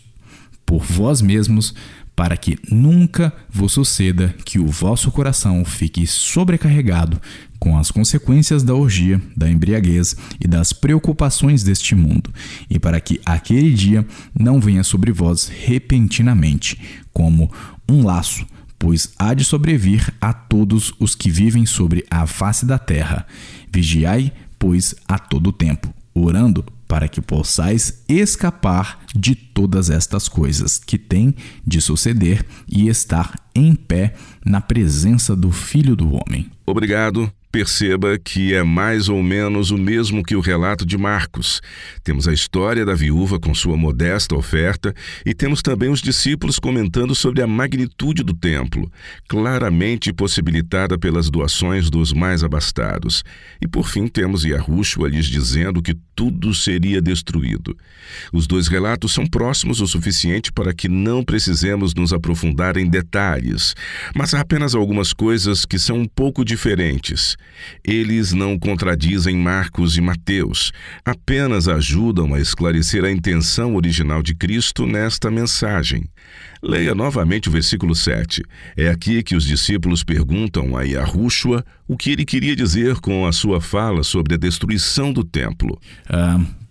por vós mesmos, para que nunca vos suceda que o vosso coração fique sobrecarregado com as consequências da orgia, da embriaguez e das preocupações deste mundo, e para que aquele dia não venha sobre vós repentinamente, como um laço, pois há de sobrevir a todos os que vivem sobre a face da terra. Vigiai, pois, a todo tempo, orando para que possais escapar de todas estas coisas que têm de suceder e estar em pé na presença do Filho do Homem. Obrigado. Perceba que é mais ou menos o mesmo que o relato de Marcos. Temos a história da viúva com sua modesta oferta e temos também os discípulos comentando sobre a magnitude do templo, claramente possibilitada pelas doações dos mais abastados. E por fim temos Yahushua lhes dizendo que tudo seria destruído. Os dois relatos são próximos o suficiente para que não precisemos nos aprofundar em detalhes, mas há apenas algumas coisas que são um pouco diferentes. Eles não contradizem Marcos e Mateus, apenas ajudam a esclarecer a intenção original de Cristo nesta mensagem. Leia novamente o versículo 7. É aqui que os discípulos perguntam a Yahushua o que ele queria dizer com a sua fala sobre a destruição do templo.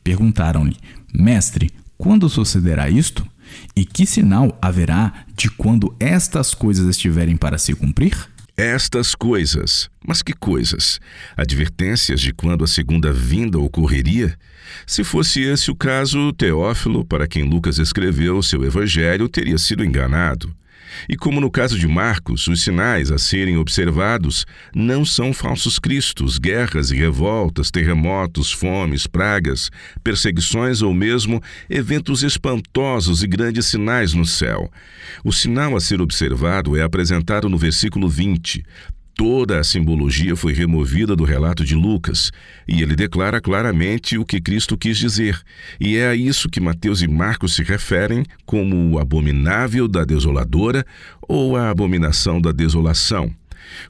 Perguntaram-lhe: Mestre, quando sucederá isto? E que sinal haverá de quando estas coisas estiverem para se cumprir? Estas coisas. Mas que coisas? Advertências de quando a segunda vinda ocorreria? Se fosse esse o caso, Teófilo, para quem Lucas escreveu seu evangelho, teria sido enganado. E como no caso de Marcos, os sinais a serem observados não são falsos cristos, guerras e revoltas, terremotos, fomes, pragas, perseguições ou mesmo eventos espantosos e grandes sinais no céu. O sinal a ser observado é apresentado no versículo 20. Toda a simbologia foi removida do relato de Lucas, e ele declara claramente o que Cristo quis dizer. E é a isso que Mateus e Marcos se referem como o abominável da desoladora ou a abominação da desolação.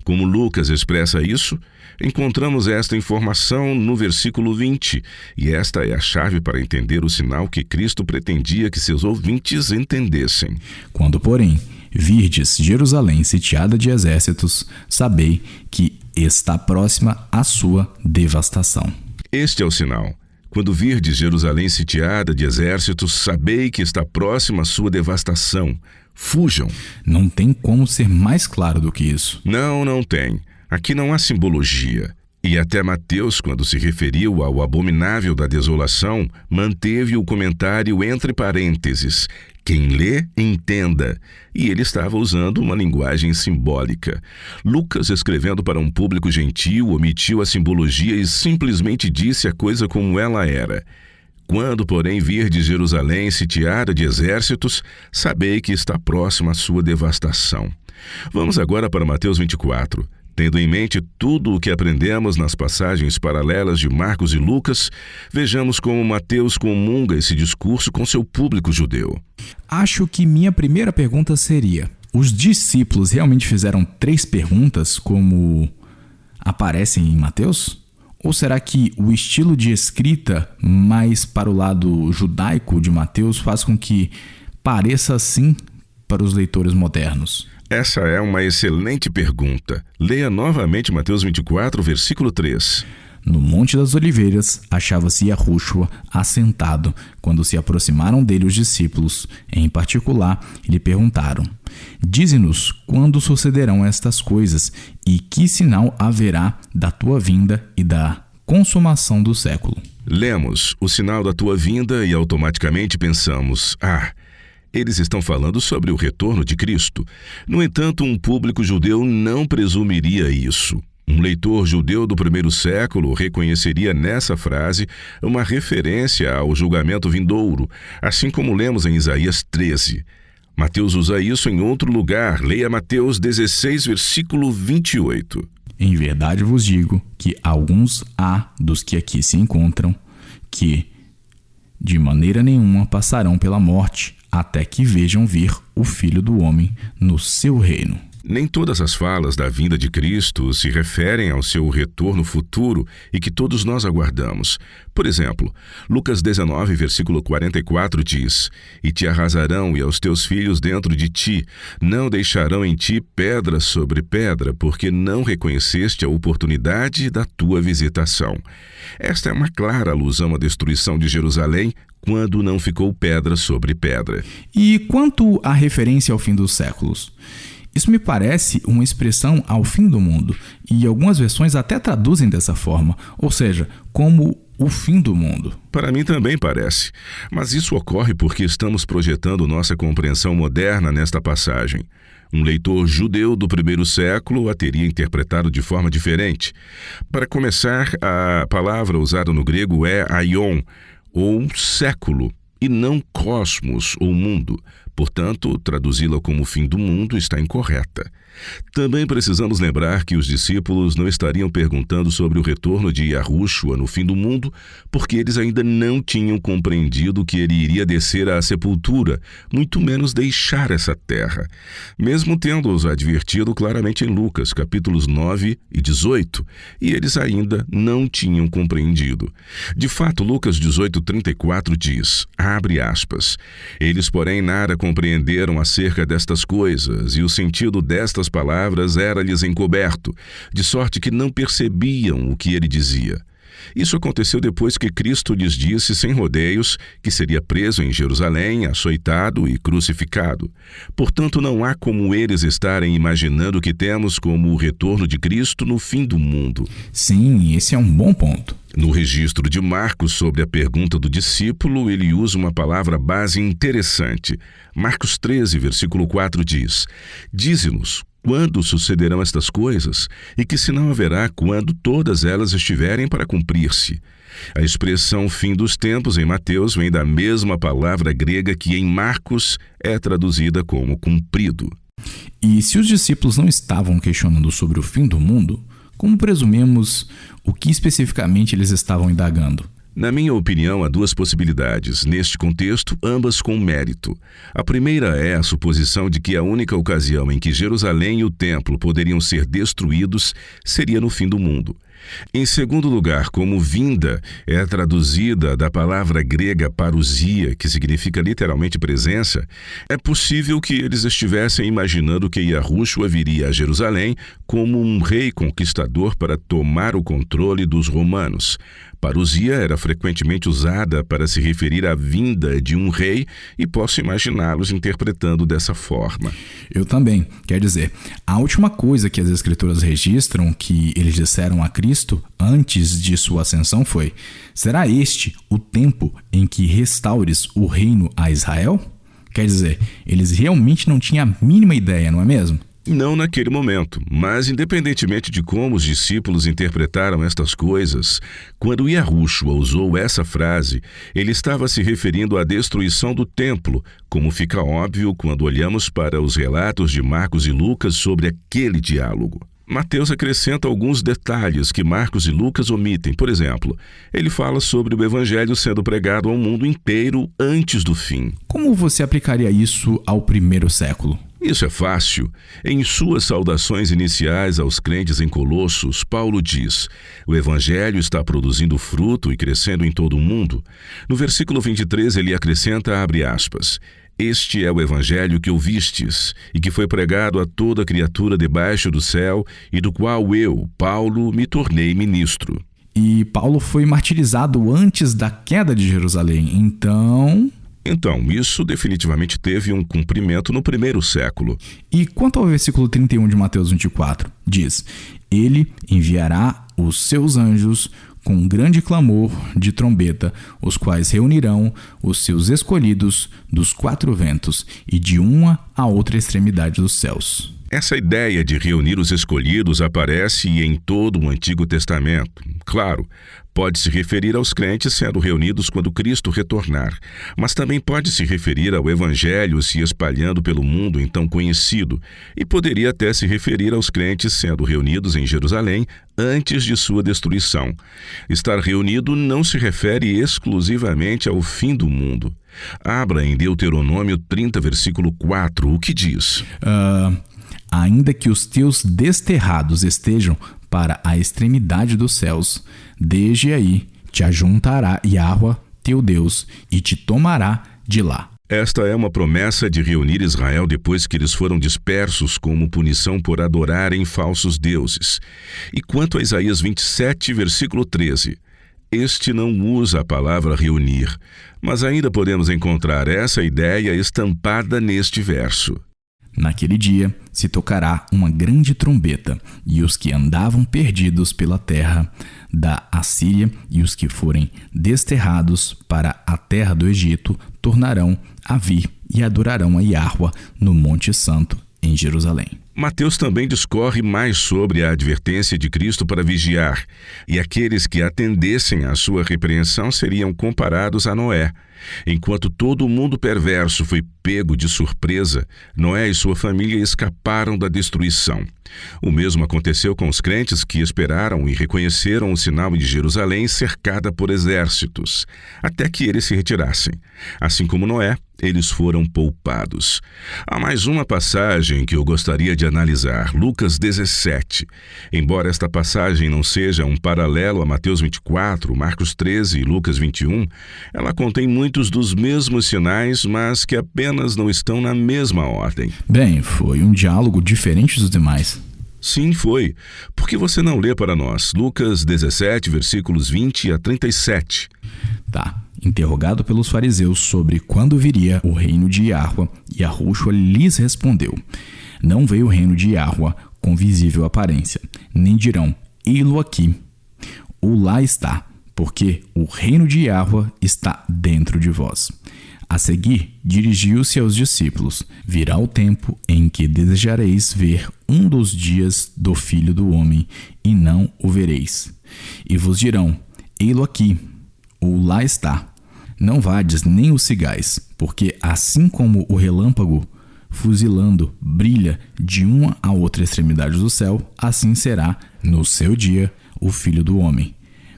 Como Lucas expressa isso, encontramos esta informação no versículo 20, e esta é a chave para entender o sinal que Cristo pretendia que seus ouvintes entendessem. Quando, porém, virdes Jerusalém sitiada de exércitos, sabei que está próxima a sua devastação. Este é o sinal. Quando virdes Jerusalém sitiada de exércitos, sabei que está próxima a sua devastação. Fujam. Não tem como ser mais claro do que isso. Não tem. Aqui não há simbologia. E até Mateus, quando se referiu ao abominável da desolação, manteve o comentário entre parênteses. Quem lê, entenda. E ele estava usando uma linguagem simbólica. Lucas, escrevendo para um público gentil, omitiu a simbologia e simplesmente disse a coisa como ela era. Quando, porém, virdes Jerusalém sitiada de exércitos, sabei que está próxima a sua devastação. Vamos agora para Mateus 24. Tendo em mente tudo o que aprendemos nas passagens paralelas de Marcos e Lucas, vejamos como Mateus comunga esse discurso com seu público judeu. Acho que minha primeira pergunta seria: os discípulos realmente fizeram 3 perguntas como aparecem em Mateus? Ou será que o estilo de escrita mais para o lado judaico de Mateus faz com que pareça assim para os leitores modernos? Essa é uma excelente pergunta. Leia novamente Mateus 24, versículo 3. No Monte das Oliveiras achava-se Yahushua assentado, quando se aproximaram dele os discípulos. Em particular, lhe perguntaram: dize-nos quando sucederão estas coisas e que sinal haverá da tua vinda e da consumação do século. Lemos o sinal da tua vinda e automaticamente pensamos: eles estão falando sobre o retorno de Cristo. No entanto, um público judeu não presumiria isso. Um leitor judeu do primeiro século reconheceria nessa frase uma referência ao julgamento vindouro, assim como lemos em Isaías 13. Mateus usa isso em outro lugar. Leia Mateus 16, versículo 28. Em verdade vos digo que alguns há dos que aqui se encontram que de maneira nenhuma passarão pela morte, até que vejam vir o Filho do Homem no seu reino. Nem todas as falas da vinda de Cristo se referem ao seu retorno futuro e que todos nós aguardamos. Por exemplo, Lucas 19, versículo 44 diz: E te arrasarão e aos teus filhos dentro de ti, não deixarão em ti pedra sobre pedra, porque não reconheceste a oportunidade da tua visitação. Esta é uma clara alusão à destruição de Jerusalém, quando não ficou pedra sobre pedra. E quanto à referência ao fim dos séculos? Isso me parece uma expressão ao fim do mundo, e algumas versões até traduzem dessa forma, ou seja, como o fim do mundo. Para mim também parece, mas isso ocorre porque estamos projetando nossa compreensão moderna nesta passagem. Um leitor judeu do primeiro século a teria interpretado de forma diferente. Para começar, a palavra usada no grego é aion, ou século, e não cosmos, ou mundo. Portanto, traduzi-la como fim do mundo está incorreta. Também precisamos lembrar que os discípulos não estariam perguntando sobre o retorno de Yahushua no fim do mundo, porque eles ainda não tinham compreendido que ele iria descer à sepultura, muito menos deixar essa terra, mesmo tendo-os advertido claramente em Lucas, capítulos 9 e 18, e eles ainda não tinham compreendido. De fato, Lucas 18:34 diz, abre aspas, eles, porém, nada compreenderam acerca destas coisas, e o sentido destas palavras era-lhes encoberto, de sorte que não percebiam o que ele dizia. Isso aconteceu depois que Cristo lhes disse sem rodeios que seria preso em Jerusalém, açoitado e crucificado. Portanto, não há como eles estarem imaginando o que temos como o retorno de Cristo no fim do mundo. Sim, esse é um bom ponto. No registro de Marcos sobre a pergunta do discípulo, ele usa uma palavra base interessante. Marcos 13, versículo 4 diz, dize-nos quando sucederão estas coisas e que sinal haverá quando todas elas estiverem para cumprir-se. A expressão fim dos tempos em Mateus vem da mesma palavra grega que em Marcos é traduzida como cumprido. E se os discípulos não estavam questionando sobre o fim do mundo, como presumimos o que especificamente eles estavam indagando? Na minha opinião, há duas possibilidades. Neste contexto, ambas com mérito. A primeira é a suposição de que a única ocasião em que Jerusalém e o templo poderiam ser destruídos seria no fim do mundo. Em segundo lugar, como vinda é traduzida da palavra grega parousia, que significa literalmente presença, é possível que eles estivessem imaginando que Yahushua viria a Jerusalém como um rei conquistador para tomar o controle dos romanos. Parousia era frequentemente usada para se referir à vinda de um rei e posso imaginá-los interpretando dessa forma. Eu também. Quer dizer, a última coisa que as Escrituras registram que eles disseram a Cristo antes de sua ascensão foi: será este o tempo em que restaures o reino a Israel? Quer dizer, eles realmente não tinham a mínima ideia, não é mesmo? Não naquele momento, mas independentemente de como os discípulos interpretaram estas coisas, quando Yahushua usou essa frase, ele estava se referindo à destruição do templo, como fica óbvio quando olhamos para os relatos de Marcos e Lucas sobre aquele diálogo. Mateus acrescenta alguns detalhes que Marcos e Lucas omitem. Por exemplo, ele fala sobre o evangelho sendo pregado ao mundo inteiro antes do fim. Como você aplicaria isso ao primeiro século? Isso é fácil. Em suas saudações iniciais aos crentes em Colossos, Paulo diz: o evangelho está produzindo fruto e crescendo em todo o mundo. No versículo 23 ele acrescenta, abre aspas, este é o evangelho que ouvistes e que foi pregado a toda criatura debaixo do céu e do qual eu, Paulo, me tornei ministro. E Paulo foi martirizado antes da queda de Jerusalém, Então, isso definitivamente teve um cumprimento no primeiro século. E quanto ao versículo 31 de Mateus 24, diz: ele enviará os seus anjos com grande clamor de trombeta, os quais reunirão os seus escolhidos dos quatro ventos e de uma a outra extremidade dos céus. Essa ideia de reunir os escolhidos aparece em todo o Antigo Testamento. Claro, pode se referir aos crentes sendo reunidos quando Cristo retornar, mas também pode se referir ao Evangelho se espalhando pelo mundo então conhecido, e poderia até se referir aos crentes sendo reunidos em Jerusalém antes de sua destruição. Estar reunido não se refere exclusivamente ao fim do mundo. Abra em Deuteronômio 30, versículo 4, o que diz? Ainda que os teus desterrados estejam para a extremidade dos céus, desde aí te ajuntará Yahuwah, teu Deus, e te tomará de lá. Esta é uma promessa de reunir Israel depois que eles foram dispersos como punição por adorarem falsos deuses. E quanto a Isaías 27, versículo 13, este não usa a palavra reunir, mas ainda podemos encontrar essa ideia estampada neste verso. Naquele dia se tocará uma grande trombeta, e os que andavam perdidos pela terra da Assíria e os que forem desterrados para a terra do Egito tornarão a vir e adorarão a Yahuwah no Monte Santo em Jerusalém. Mateus também discorre mais sobre a advertência de Cristo para vigiar, e aqueles que atendessem à sua repreensão seriam comparados a Noé. Enquanto todo o mundo perverso foi pego de surpresa, Noé e sua família escaparam da destruição. O mesmo aconteceu com os crentes que esperaram e reconheceram o sinal de Jerusalém cercada por exércitos, até que eles se retirassem. Assim como Noé, eles foram poupados. Há mais uma passagem que eu gostaria de analisar, Lucas 17. Embora esta passagem não seja um paralelo a Mateus 24, Marcos 13 e Lucas 21, ela contém muitos dos mesmos sinais, mas que apenas não estão na mesma ordem. Bem, foi um diálogo diferente dos demais. Sim, foi. Por que você não lê para nós Lucas 17, versículos 20 a 37? Tá. Interrogado pelos fariseus sobre quando viria o reino de Yahuwah, Yahushua lhes respondeu: não veio o reino de Yahuwah com visível aparência, nem dirão, ei-lo aqui, ou lá está, porque o reino de Yahuwah está dentro de vós. A seguir, dirigiu-se aos discípulos: virá o tempo em que desejareis ver um dos dias do Filho do Homem, e não o vereis. E vos dirão, ei-lo aqui, ou lá está. Não vades nem o sigais, porque assim como o relâmpago fuzilando, brilha de uma a outra extremidade do céu, assim será no seu dia o Filho do Homem.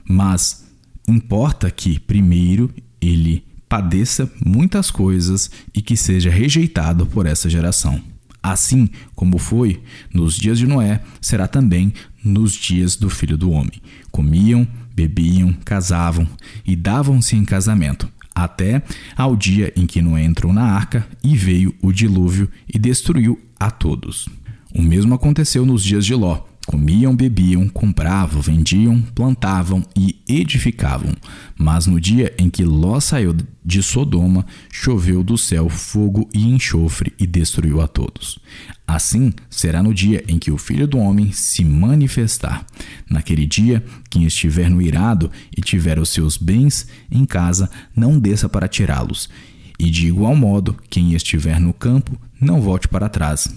Mas importa que primeiro ele padeça muitas coisas e que seja rejeitado por essa geração. Assim como foi nos dias de Noé, será também nos dias do Filho do Homem. Comiam, bebiam, casavam e davam-se em casamento, até ao dia em que Noé entrou na arca e veio o dilúvio e destruiu a todos. O mesmo aconteceu nos dias de Ló. Comiam, bebiam, compravam, vendiam, plantavam e edificavam. Mas no dia em que Ló saiu de Sodoma, choveu do céu fogo e enxofre e destruiu a todos. Assim será no dia em que o Filho do Homem se manifestar. Naquele dia, quem estiver no eirado e tiver os seus bens em casa, não desça para tirá-los. E de igual modo, quem estiver no campo, não volte para trás.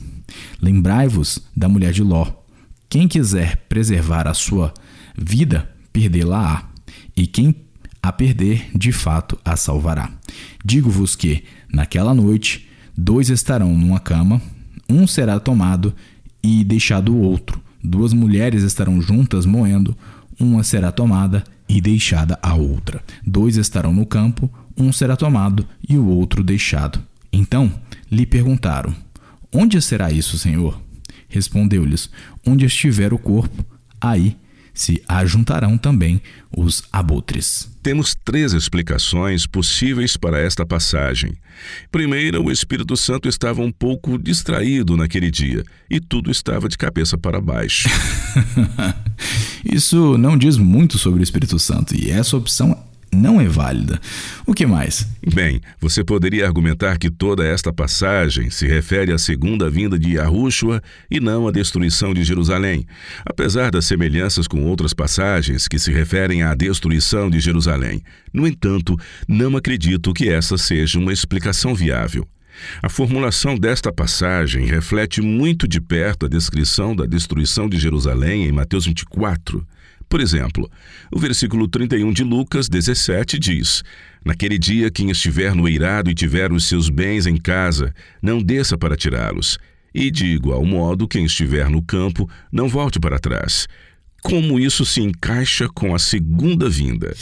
Lembrai-vos da mulher de Ló. Quem quiser preservar a sua vida, perdê-la-á, e quem a perder, de fato, a salvará. Digo-vos que, naquela noite, 2 estarão numa cama, um será tomado e deixado o outro. 2 mulheres estarão juntas moendo, uma será tomada e deixada a outra. 2 estarão no campo, um será tomado e o outro deixado. Então lhe perguntaram: onde será isso, Senhor? Respondeu-lhes: onde estiver o corpo, aí se ajuntarão também os abutres. Temos 3 explicações possíveis para esta passagem. Primeira, o Espírito Santo estava um pouco distraído naquele dia e tudo estava de cabeça para baixo. Isso não diz muito sobre o Espírito Santo e essa opção não é válida. O que mais? Bem, você poderia argumentar que toda esta passagem se refere à segunda vinda de Yahushua e não à destruição de Jerusalém, apesar das semelhanças com outras passagens que se referem à destruição de Jerusalém. No entanto, não acredito que essa seja uma explicação viável. A formulação desta passagem reflete muito de perto a descrição da destruição de Jerusalém em Mateus 24. Por exemplo, o versículo 31 de Lucas 17 diz: naquele dia quem estiver no eirado e tiver os seus bens em casa, não desça para tirá-los. E de igual modo, quem estiver no campo, não volte para trás. Como isso se encaixa com a segunda vinda?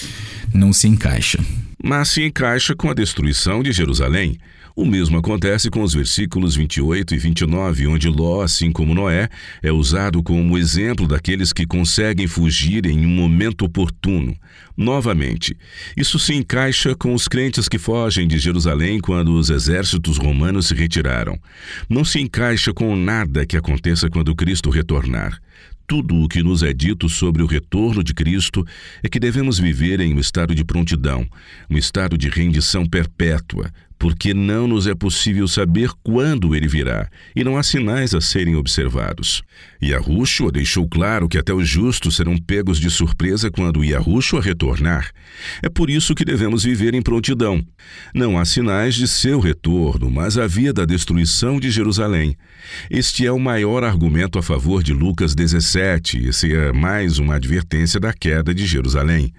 Não se encaixa. Mas se encaixa com a destruição de Jerusalém. O mesmo acontece com os versículos 28 e 29, onde Ló, assim como Noé, é usado como exemplo daqueles que conseguem fugir em um momento oportuno. Novamente, isso se encaixa com os crentes que fogem de Jerusalém quando os exércitos romanos se retiraram. Não se encaixa com nada que aconteça quando Cristo retornar. Tudo o que nos é dito sobre o retorno de Cristo é que devemos viver em um estado de prontidão, um estado de rendição perpétua, porque não nos é possível saber quando ele virá, e não há sinais a serem observados. Yahushua deixou claro que até os justos serão pegos de surpresa quando Yahushua retornar. É por isso que devemos viver em prontidão. Não há sinais de seu retorno, mas havia da destruição de Jerusalém. Este é o maior argumento a favor de Lucas 17, esse é mais uma advertência da queda de Jerusalém.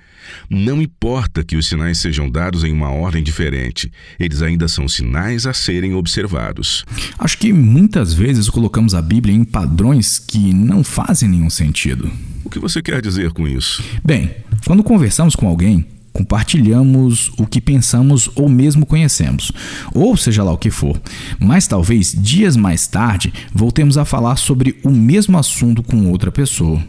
Não importa que os sinais sejam dados em uma ordem diferente, eles ainda são sinais a serem observados. Acho que muitas vezes colocamos a Bíblia em padrões que não fazem nenhum sentido. O que você quer dizer com isso? Bem, quando conversamos com alguém, compartilhamos o que pensamos ou mesmo conhecemos, ou seja lá o que for. Mas talvez dias mais tarde voltemos a falar sobre o mesmo assunto com outra pessoa.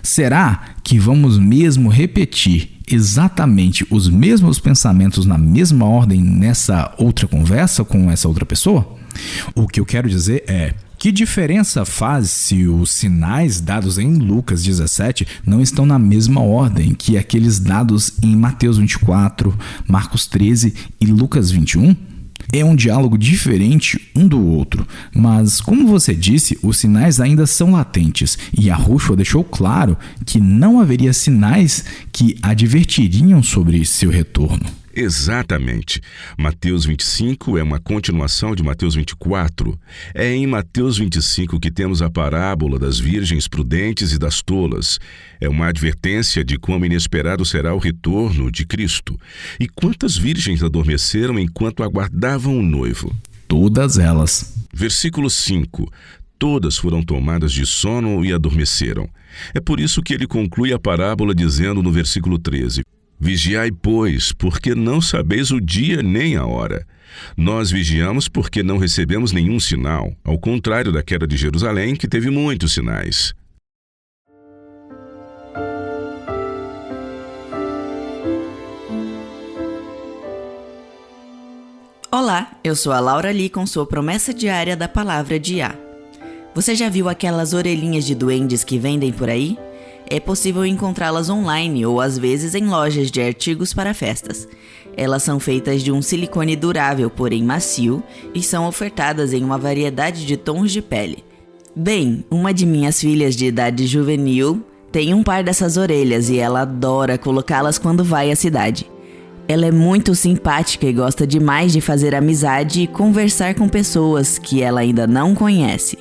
Será que vamos mesmo repetir exatamente os mesmos pensamentos na mesma ordem nessa outra conversa com essa outra pessoa? O que eu quero dizer é: que diferença faz se os sinais dados em Lucas 17 não estão na mesma ordem que aqueles dados em Mateus 24, Marcos 13 e Lucas 21? É um diálogo diferente um do outro, mas como você disse, os sinais ainda são latentes e Yahushua deixou claro que não haveria sinais que advertiriam sobre seu retorno. Exatamente. Mateus 25 é uma continuação de Mateus 24. É em Mateus 25 que temos a parábola das virgens prudentes e das tolas. É uma advertência de quão inesperado será o retorno de Cristo. E quantas virgens adormeceram enquanto aguardavam o noivo? Todas elas. Versículo 5. Todas foram tomadas de sono e adormeceram. É por isso que ele conclui a parábola dizendo no versículo 13: Vigiai, pois, porque não sabeis o dia nem a hora. Nós vigiamos porque não recebemos nenhum sinal, ao contrário da queda de Jerusalém, que teve muitos sinais. Olá, eu sou a Laura Lee com sua promessa diária da Palavra de Iá. Você já viu aquelas orelhinhas de duendes que vendem por aí? É possível encontrá-las online ou às vezes em lojas de artigos para festas. Elas são feitas de um silicone durável, porém macio, e são ofertadas em uma variedade de tons de pele. Bem, uma de minhas filhas de idade juvenil tem um par dessas orelhas e ela adora colocá-las quando vai à cidade. Ela é muito simpática e gosta demais de fazer amizade e conversar com pessoas que ela ainda não conhece.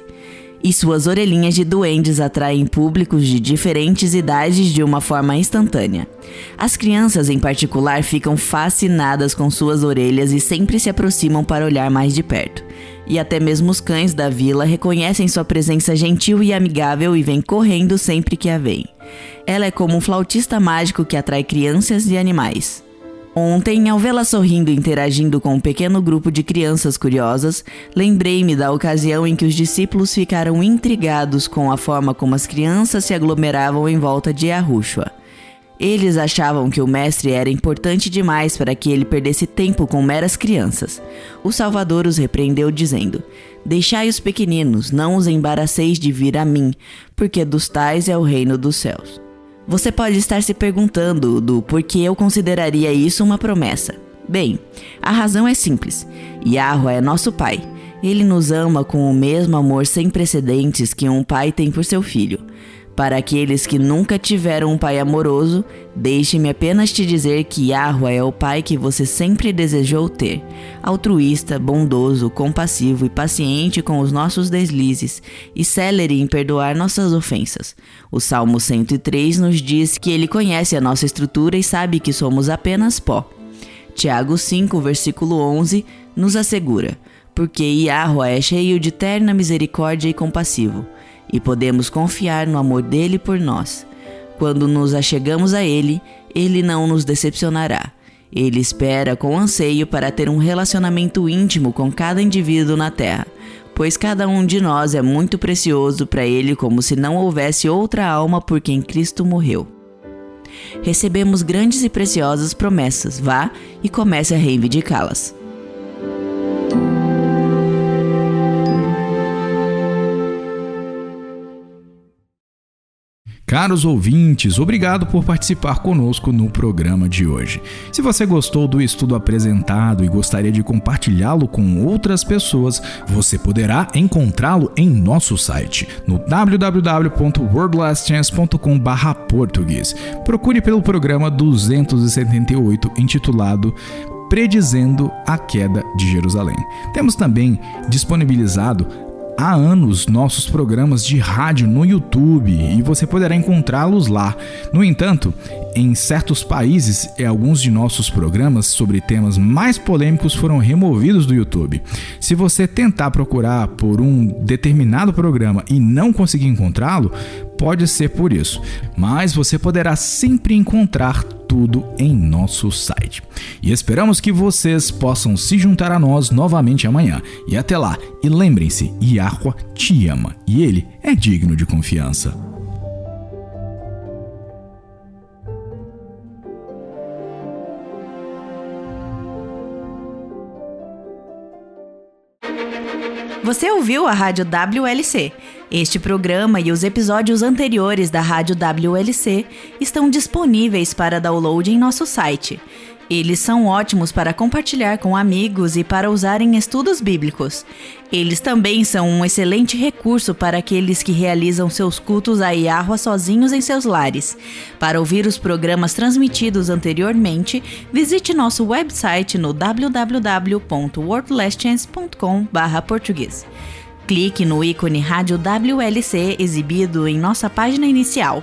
E suas orelhinhas de duendes atraem públicos de diferentes idades de uma forma instantânea. As crianças, em particular, ficam fascinadas com suas orelhas e sempre se aproximam para olhar mais de perto. E até mesmo os cães da vila reconhecem sua presença gentil e amigável e vêm correndo sempre que a veem. Ela é como um flautista mágico que atrai crianças e animais. Ontem, ao vê-la sorrindo e interagindo com um pequeno grupo de crianças curiosas, lembrei-me da ocasião em que os discípulos ficaram intrigados com a forma como as crianças se aglomeravam em volta de Yahushua. Eles achavam que o mestre era importante demais para que ele perdesse tempo com meras crianças. O Salvador os repreendeu dizendo: Deixai os pequeninos, não os embaraceis de vir a mim, porque dos tais é o reino dos céus. Você pode estar se perguntando do porquê eu consideraria isso uma promessa. Bem, a razão é simples. Yahuwah é nosso pai. Ele nos ama com o mesmo amor sem precedentes que um pai tem por seu filho. Para aqueles que nunca tiveram um pai amoroso, deixe-me apenas te dizer que Yahuwah é o pai que você sempre desejou ter. Altruísta, bondoso, compassivo e paciente com os nossos deslizes e célere em perdoar nossas ofensas. O Salmo 103 nos diz que ele conhece a nossa estrutura e sabe que somos apenas pó. Tiago 5, versículo 11, nos assegura: porque Yahuwah é cheio de terna misericórdia e compassivo, e podemos confiar no amor dele por nós. Quando nos achegamos a ele, ele não nos decepcionará. Ele espera com anseio para ter um relacionamento íntimo com cada indivíduo na terra, pois cada um de nós é muito precioso para ele, como se não houvesse outra alma por quem Cristo morreu. Recebemos grandes e preciosas promessas. Vá e comece a reivindicá-las. Caros ouvintes, obrigado por participar conosco no programa de hoje. Se você gostou do estudo apresentado e gostaria de compartilhá-lo com outras pessoas, você poderá encontrá-lo em nosso site, no www.wordlastchance.com/português. Procure pelo programa 278, intitulado Predizendo a Queda de Jerusalém. Temos também disponibilizado há anos nossos programas de rádio no YouTube e você poderá encontrá-los lá. No entanto, em certos países, alguns de nossos programas sobre temas mais polêmicos foram removidos do YouTube. Se você tentar procurar por um determinado programa e não conseguir encontrá-lo, pode ser por isso, mas você poderá sempre encontrar tudo em nosso site. E esperamos que vocês possam se juntar a nós novamente amanhã. E até lá, e lembrem-se, Yahuwah te ama e ele é digno de confiança. Você ouviu a Rádio WLC. Este programa e os episódios anteriores da Rádio WLC estão disponíveis para download em nosso site. Eles são ótimos para compartilhar com amigos e para usar em estudos bíblicos. Eles também são um excelente recurso para aqueles que realizam seus cultos a Yahuwah sozinhos em seus lares. Para ouvir os programas transmitidos anteriormente, visite nosso website no www.wordlastchance.com/português. Clique no ícone Rádio WLC exibido em nossa página inicial.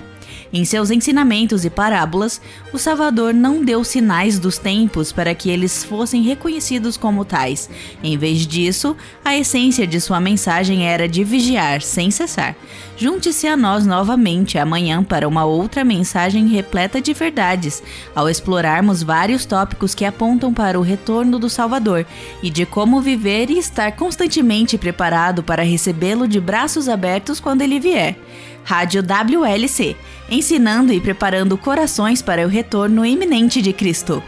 Em seus ensinamentos e parábolas, o Salvador não deu sinais dos tempos para que eles fossem reconhecidos como tais. Em vez disso, a essência de sua mensagem era de vigiar sem cessar. Junte-se a nós novamente amanhã para uma outra mensagem repleta de verdades, ao explorarmos vários tópicos que apontam para o retorno do Salvador e de como viver e estar constantemente preparado para recebê-lo de braços abertos quando ele vier. Rádio WLC, ensinando e preparando corações para o retorno iminente de Cristo.